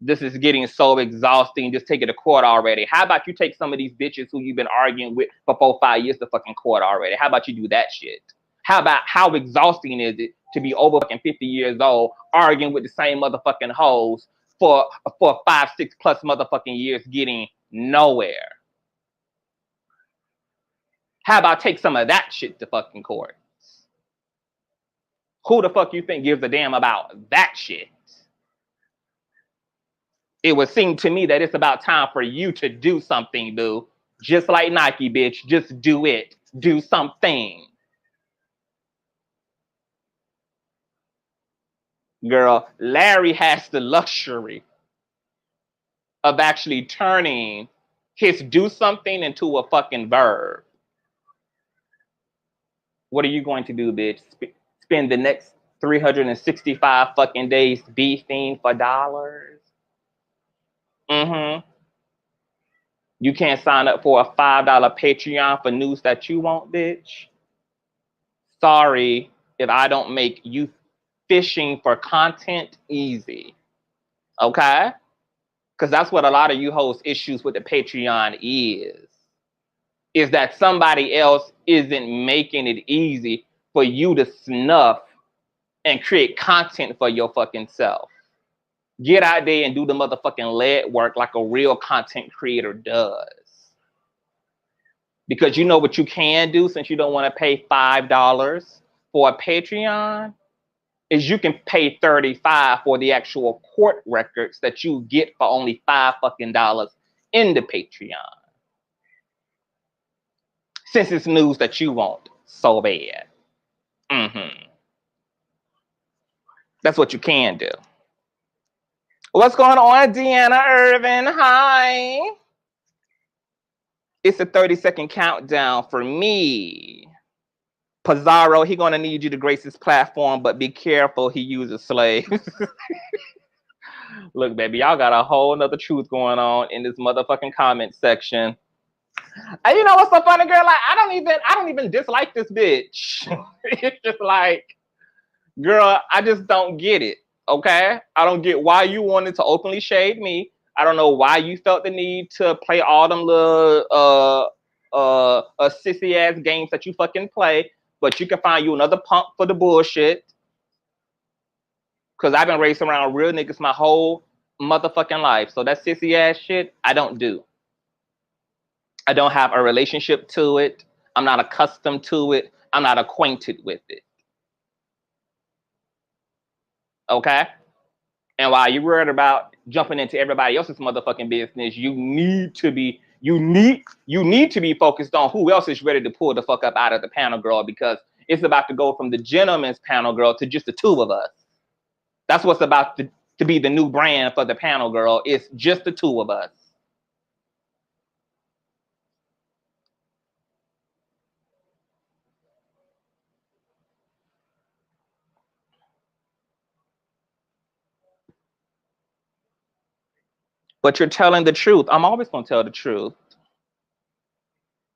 this is getting so exhausting. Just take it to court already. How about you take some of these bitches who you've been arguing with for 4-5 years to fucking court already? How about you do that shit? How exhausting is it to be over fucking 50 years old arguing with the same motherfucking hoes for 5-6+ motherfucking years getting nowhere? How about take some of that shit to fucking court? Who the fuck you think gives a damn about that shit? It would seem to me that it's about time for you to do something, boo. Just like Nike, bitch. Just do it. Do something. Girl, Larry has the luxury of actually turning his do something into a fucking verb. What are you going to do, bitch? Spend the next 365 fucking days beefing for dollars? Mm-hmm. You can't sign up for a $5 Patreon for news that you want, bitch. Sorry if I don't make you fishing for content easy. Okay? Because that's what a lot of you hosts' issues with the Patreon is that somebody else isn't making it easy for you to snuff and create content for your fucking self. Get out there and do the motherfucking lead work like a real content creator does. Because you know what you can do since you don't want to pay $5 for a Patreon is you can pay $35 for the actual court records that you get for only $5 fucking in the Patreon. Since it's news that you want so bad. Mm-hmm. That's what you can do. What's going on, Deanna Irvin? Hi. It's a 30-second countdown for me. Pizarro, he gonna need you to grace his platform, but be careful he uses slaves. Look, baby, y'all got a whole nother truth going on in this motherfucking comment section. And you know what's so funny, girl? Like, I don't even dislike this bitch. It's just like, girl, I just don't get it. Okay? I don't get why you wanted to openly shade me. I don't know why you felt the need to play all them little sissy ass games that you fucking play, but you can find you another punk for the bullshit. Cause I've been raised around real niggas my whole motherfucking life. So that sissy ass shit, I don't do. I don't have a relationship to it. I'm not accustomed to it. I'm not acquainted with it. Okay? And while you're worried about jumping into everybody else's motherfucking business, you need to be focused on who else is ready to pull the fuck up out of the panel, girl, because it's about to go from the gentleman's panel, girl, to just the two of us. That's what's about to be the new brand for the panel, girl. It's just the two of us. But you're telling the truth. I'm always going to tell the truth.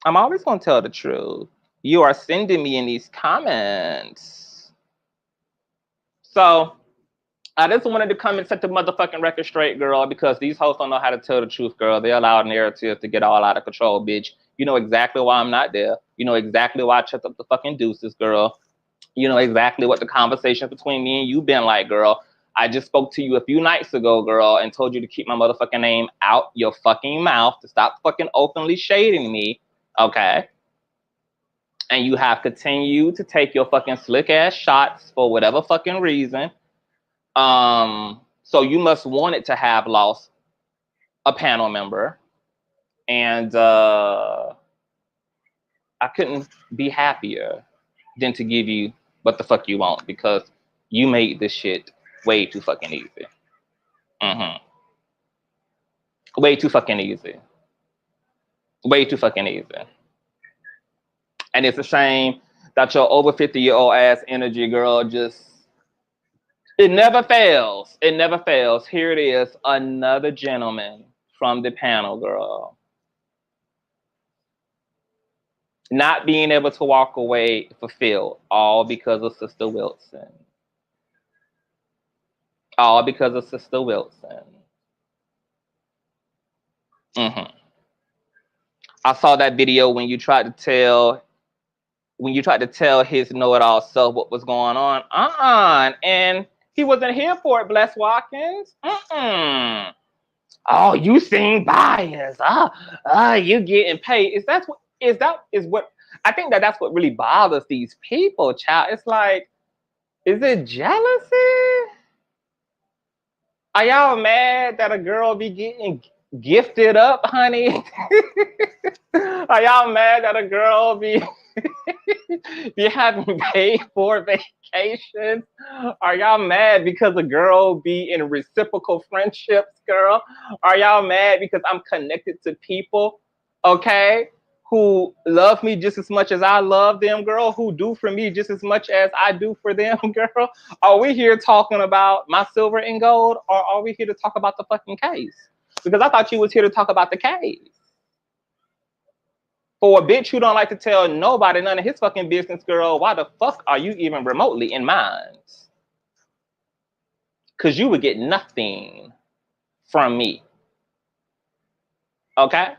I'm always going to tell the truth. You are sending me in these comments. So I just wanted to come and set the motherfucking record straight, girl, because these hoes don't know how to tell the truth, girl. They allow narratives to get all out of control, bitch. You know exactly why I'm not there. You know exactly why I checked up the fucking deuces, girl. You know exactly what the conversation between me and you been like, girl. I just spoke to you a few nights ago, girl, and told you to keep my motherfucking name out your fucking mouth, to stop fucking openly shading me, okay? And you have continued to take your fucking slick ass shots for whatever fucking reason. So you must want it to have lost a panel member. And I couldn't be happier than to give you what the fuck you want, because you made this shit way too fucking easy. Way too fucking easy. Way too fucking easy. And it's a shame that your over 50-year-old ass energy, girl, just, it never fails. It never fails. Here it is, another gentleman from the panel, girl. Not being able to walk away fulfilled, all because of Sister Wilson. All because of Sister Wilson. I saw that video when you tried to tell his know-it-all self what was going on. And he wasn't here for it, Bless Watkins. Oh, you seem biased. You getting paid. Is what I think that's what really bothers these people, child. It's like, is it jealousy? Are y'all mad that a girl be getting gifted up, honey? Are y'all mad that a girl be having paid for vacations? Are y'all mad because a girl be in reciprocal friendships, girl? Are y'all mad because I'm connected to people, okay, who love me just as much as I love them, girl, who do for me just as much as I do for them, girl? Are we here talking about my silver and gold, or are we here to talk about the fucking case? Because I thought you was here to talk about the case. For a bitch who don't like to tell nobody none of his fucking business, girl, why the fuck are you even remotely in mine? Because you would get nothing from me. Okay?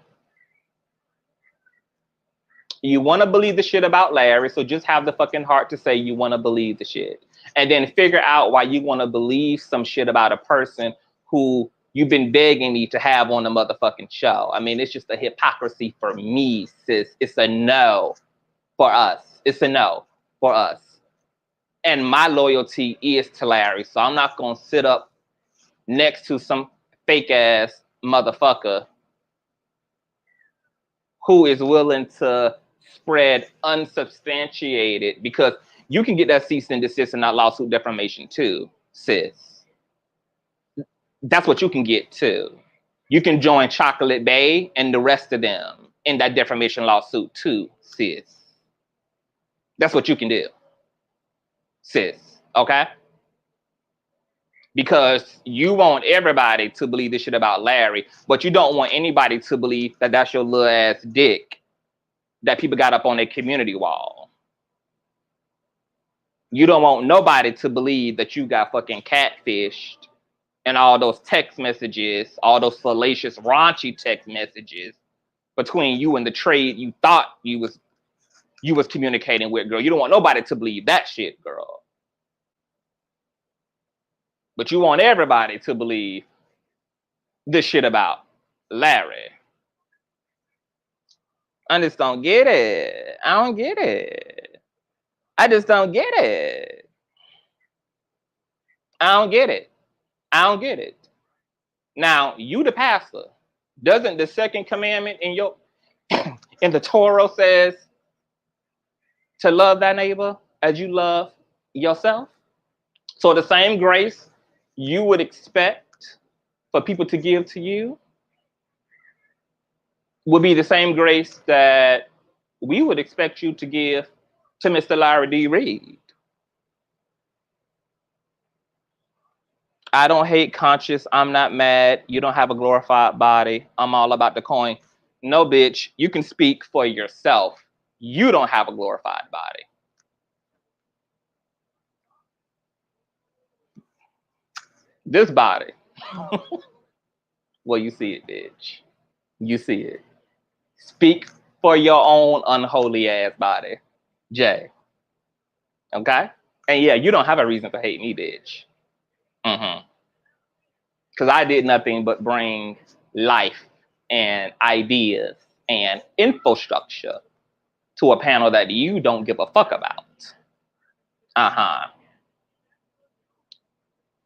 You want to believe the shit about Larry, so just have the fucking heart to say you want to believe the shit. And then figure out why you want to believe some shit about a person who you've been begging me to have on the motherfucking show. I mean, it's just a hypocrisy for me, sis. It's a no for us. It's a no for us. And my loyalty is to Larry, so I'm not going to sit up next to some fake ass motherfucker who is willing to spread unsubstantiated, because you can get that cease and desist and that lawsuit defamation too, sis. That's what you can get too. You can join Chocolate Bay and the rest of them in that defamation lawsuit too, sis. That's what you can do, sis, okay? Because you want everybody to believe this shit about Larry, but you don't want anybody to believe that that's your little ass dick that people got up on their community wall. You don't want nobody to believe that you got fucking catfished and all those text messages, all those salacious, raunchy text messages between you and the trade you thought you was communicating with, girl. You don't want nobody to believe that shit, girl. But you want everybody to believe this shit about Larry. I just don't get it. I don't get it. I just don't get it. I don't get it. I don't get it. Now, you the pastor. Doesn't the second commandment in your in the Torah says to love thy neighbor as you love yourself? So the same grace you would expect for people to give to you would be the same grace that we would expect you to give to Mr. Larry D. Reed. I don't hate conscious. I'm not mad. You don't have a glorified body. I'm all about the coin. No, bitch. You can speak for yourself. You don't have a glorified body. This body. Well, you see it, bitch. You see it. Speak for your own unholy ass body, Jay. Okay? And yeah, you don't have a reason to hate me, bitch. Because I did nothing but bring life and ideas and infrastructure to a panel that you don't give a fuck about.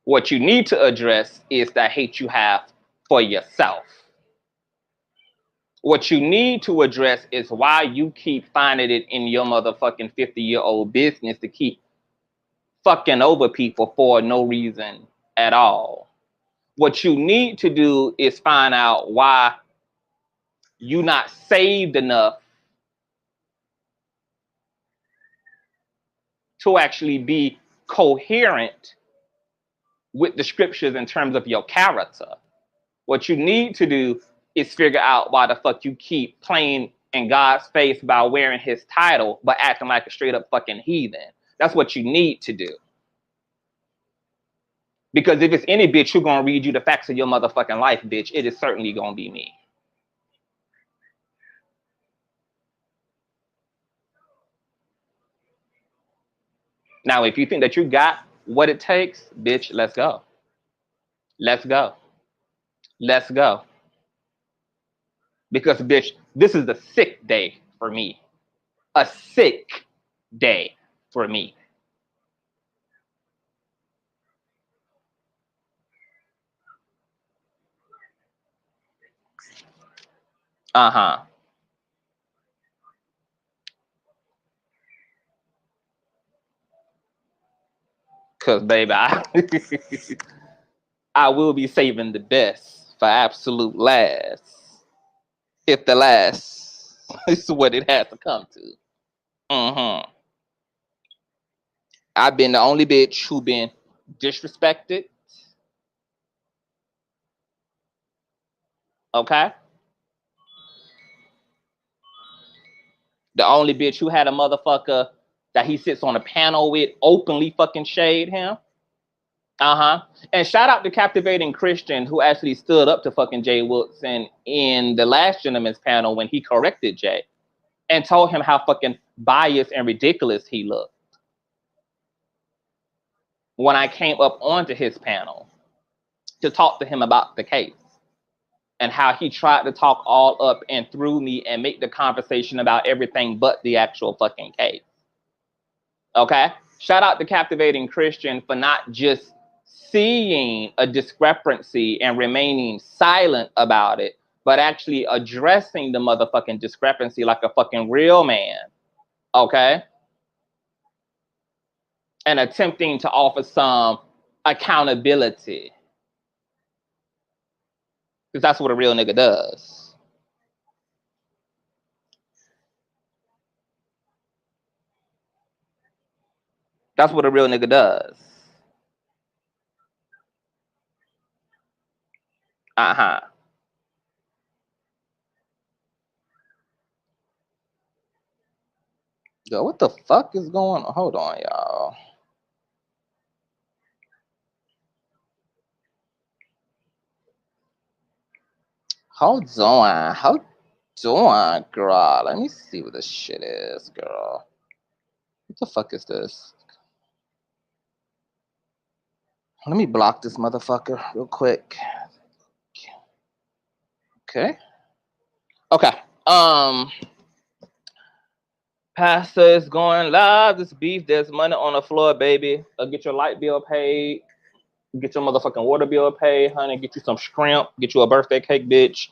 What you need to address is that hate you have for yourself. What you need to address is why you keep finding it in your motherfucking 50-year-old business to keep fucking over people for no reason at all. What you need to do is find out why you not saved enough to actually be coherent with the scriptures in terms of your character. What you need to do is figure out why the fuck you keep playing in God's face by wearing his title, but acting like a straight up fucking heathen. That's what you need to do. Because if it's any bitch who's gonna read you the facts of your motherfucking life, bitch, it is certainly gonna be me. Now, if you think that you got what it takes, bitch, let's go. Let's go. Let's go. Because, bitch, this is a sick day for me. A sick day for me. Because, baby, I will be saving the best for absolute last. If the last is what it has to come to. I've been the only bitch who been disrespected. Okay? The only bitch who had a motherfucker that he sits on a panel with openly fucking shade him. And shout out to Captivating Christian, who actually stood up to fucking Jay Woodson in the last gentleman's panel when he corrected Jay and told him how fucking biased and ridiculous he looked when I came up onto his panel to talk to him about the case and how he tried to talk all up and through me and make the conversation about everything but the actual fucking case. Okay? Shout out to Captivating Christian for not just seeing a discrepancy and remaining silent about it, but actually addressing the motherfucking discrepancy like a fucking real man. Okay? And attempting to offer some accountability. Because that's what a real nigga does. That's what a real nigga does. Yo, what the fuck is going on? Hold on, y'all. Hold on, girl. Let me see what this shit is, girl. What the fuck is this? Let me block this motherfucker real quick. Okay. Pastor is going live. This beef. There's money on the floor, baby. Get your light bill paid. Get your motherfucking water bill paid, honey. Get you some shrimp. Get you a birthday cake, bitch.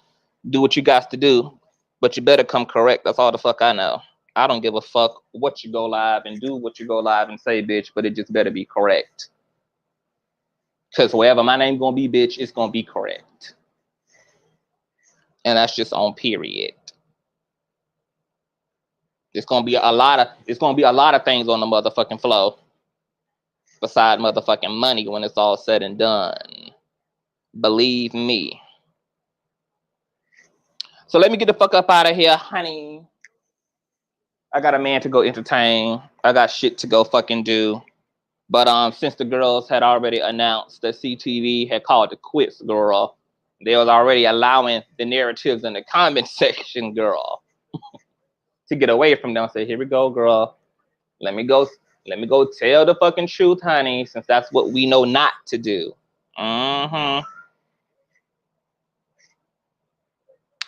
Do what you got to do. But you better come correct. That's all the fuck I know. I don't give a fuck what you go live and do what you go live and say, bitch. But it just better be correct. Because wherever my name gonna be, bitch, it's gonna be correct. And that's just on period. It's gonna be a lot of things on the motherfucking flow. beside motherfucking money when it's all said and done. Believe me. So let me get the fuck up out of here, honey. I got a man to go entertain. I got shit to go fucking do. But since the girls had already announced that CTV had called it quits, girl, they was already allowing the narratives in the comment section, girl, to get away from them. Say, here we go, girl. Let me go tell the fucking truth, honey, since that's what we know not to do. Mm-hmm.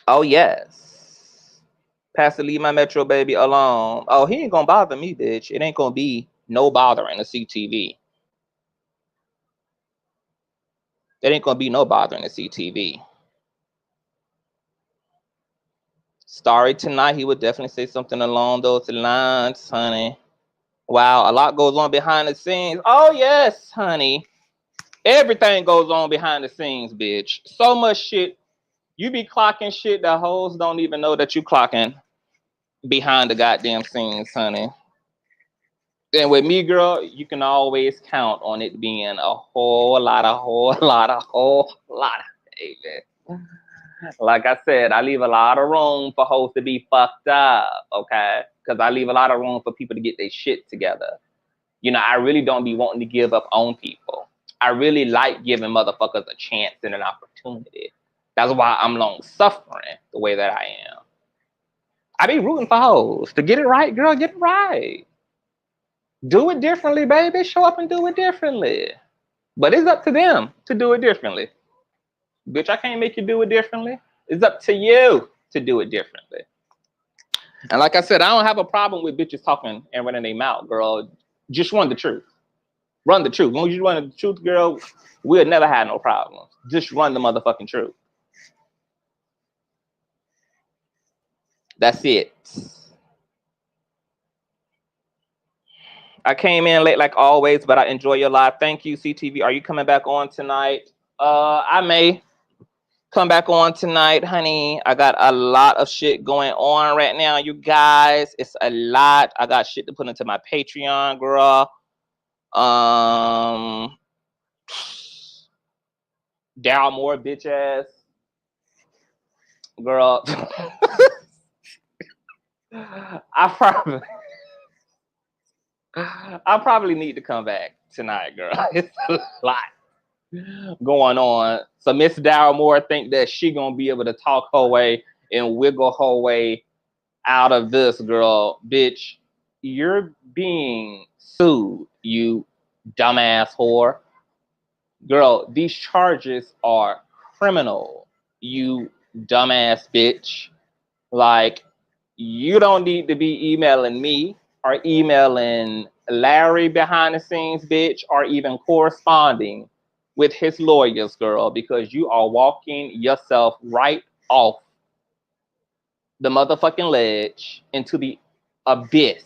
Oh, yes. Pastor, leave my Metro baby alone. Oh, he ain't gonna bother me, bitch. It ain't gonna be no bothering the CTV. It ain't gonna be no bothering the CTV. Starry tonight, he would definitely say something along those lines, honey. Wow, a lot goes on behind the scenes. Oh, yes, honey. Everything goes on behind the scenes, bitch. So much shit. You be clocking shit that hoes don't even know that you clocking behind the goddamn scenes, honey. And with me, girl, you can always count on it being a whole lot, baby. Like I said, I leave a lot of room for hoes to be fucked up, okay? Because I leave a lot of room for people to get their shit together. You know, I really don't be wanting to give up on people. I really like giving motherfuckers a chance and an opportunity. That's why I'm long suffering the way that I am. I be rooting for hoes to get it right, girl. Get it right. Do it differently, baby. Show up and do it differently. But it's up to them to do it differently. Bitch, I can't make you do it differently. It's up to you to do it differently. And like I said, I don't have a problem with bitches talking and running their mouth, girl. Just run the truth. Run the truth. When you run the truth, girl, we'll never have no problems. Just run the motherfucking truth. That's it. I came in late like always, but I enjoy your live. Thank you, CTV. Are you coming back on tonight? I may come back on tonight, honey. I got a lot of shit going on right now, you guys. It's a lot. I got shit to put into my Patreon, girl. Daryl Moore, bitch ass. Girl. I probably need to come back tonight, girl. It's a lot going on. So Miss Daryl Moore think that she gonna be able to talk her way and wiggle her way out of this, girl. Bitch, you're being sued, you dumbass whore. Girl, these charges are criminal, you dumbass bitch. Like, you don't need to be emailing me or emailing Larry behind the scenes, bitch, or even corresponding with his lawyers, girl, because you are walking yourself right off the motherfucking ledge into the abyss,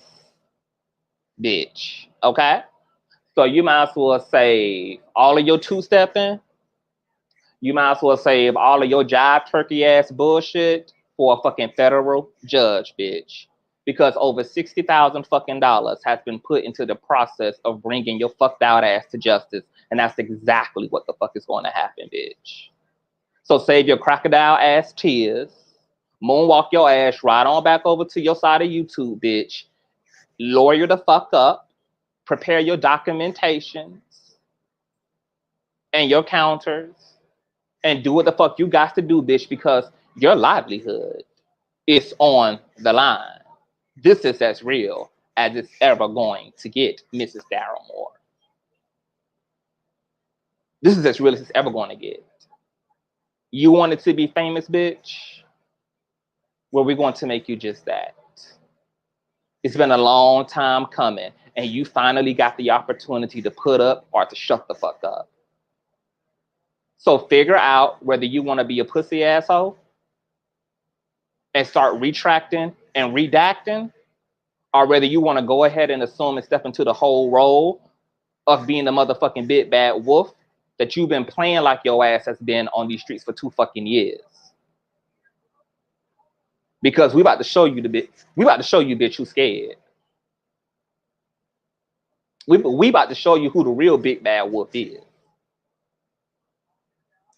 bitch. Okay? So you might as well save all of your two-stepping. You might as well save all of your jive turkey ass bullshit for a fucking federal judge, bitch. Because over $60,000 fucking dollars has been put into the process of bringing your fucked out ass to justice. And that's exactly what the fuck is going to happen, bitch. So save your crocodile ass tears. Moonwalk your ass right on back over to your side of YouTube, bitch. Lawyer the fuck up. Prepare your documentations and your counters. And do what the fuck you got to do, bitch, because your livelihood is on the line. This is as real as it's ever going to get, Mrs. Daryl Moore. This is as real as it's ever going to get. You wanted to be famous, bitch? Well, we're going to make you just that. It's been a long time coming, and you finally got the opportunity to put up or to shut the fuck up. So figure out whether you want to be a pussy asshole and start retracting and redacting, or whether you want to go ahead and assume and step into the whole role of being the motherfucking big bad wolf that you've been playing like your ass has been on these streets for 2 fucking years. Because we about to show you, bitch, who's scared. We about to show you who the real big bad wolf is.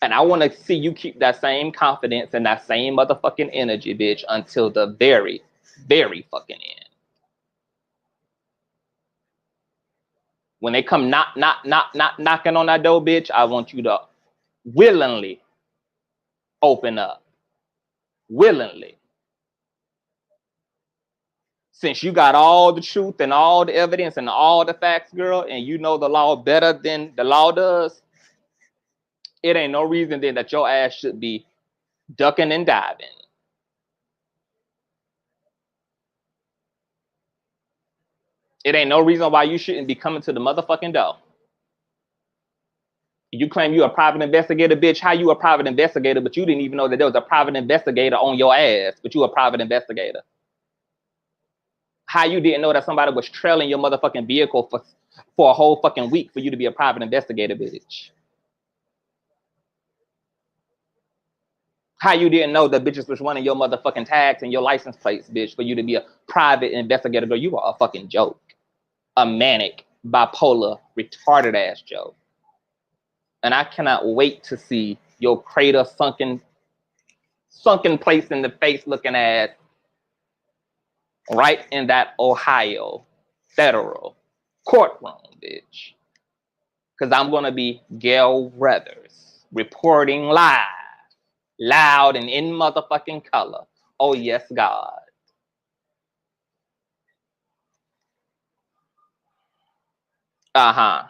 And I want to see you keep that same confidence and that same motherfucking energy, bitch, until the very, very fucking end. When they come knocking on that door, bitch, I want you to willingly open up. Willingly. Since you got all the truth and all the evidence and all the facts, girl, and you know the law better than the law does, it ain't no reason then that your ass should be ducking and diving. It ain't no reason why you shouldn't be coming to the motherfucking door. You claim you a private investigator, bitch. How you a private investigator, but you didn't even know that there was a private investigator on your ass, but you a private investigator? How you didn't know that somebody was trailing your motherfucking vehicle for a whole fucking week for you to be a private investigator, bitch? How you didn't know that bitches was running your motherfucking tags and your license plates, bitch, for you to be a private investigator? Girl, you are a fucking joke. A manic, bipolar, retarded ass joke. And I cannot wait to see your crater sunken place in the face looking ass right in that Ohio federal courtroom, bitch. Because I'm going to be Gail Weathers reporting live, loud and in motherfucking color. Oh, yes, God. Uh-huh.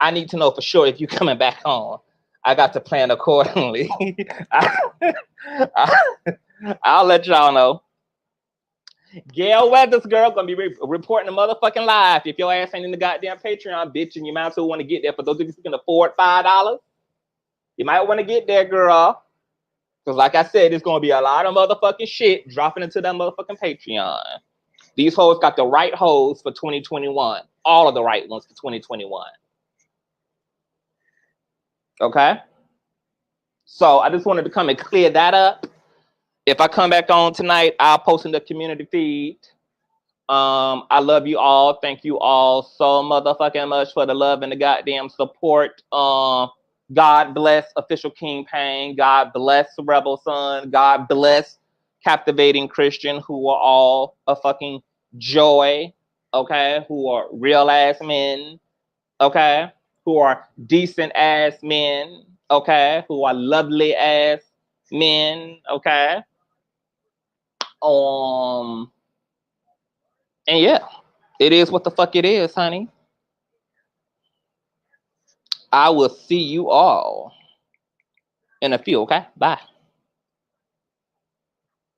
I need to know for sure if you're coming back home. I got to plan accordingly. I'll let y'all know. Gail Weathers, girl, gonna be reporting the motherfucking live. If your ass ain't in the goddamn Patreon, bitch, and you might as well want to get there. For those of you who can afford $5, you might want to get there, girl. Because like I said, it's gonna be a lot of motherfucking shit dropping into that motherfucking Patreon. These hoes got the right hoes for 2021. All of the right ones for 2021. Okay? So I just wanted to come and clear that up. If I come back on tonight, I'll post in the community feed. I love you all. Thank you all so motherfucking much for the love and the goddamn support. God bless Official King Pain. God bless Rebel Son. God bless Captivating Christian, who are all a fucking joy. Okay? Who are real ass men. Okay? Who are decent ass men. Okay? Who are lovely ass men. Okay? And yeah, it is what the fuck it is, honey. I will see you all in a few, okay? Bye.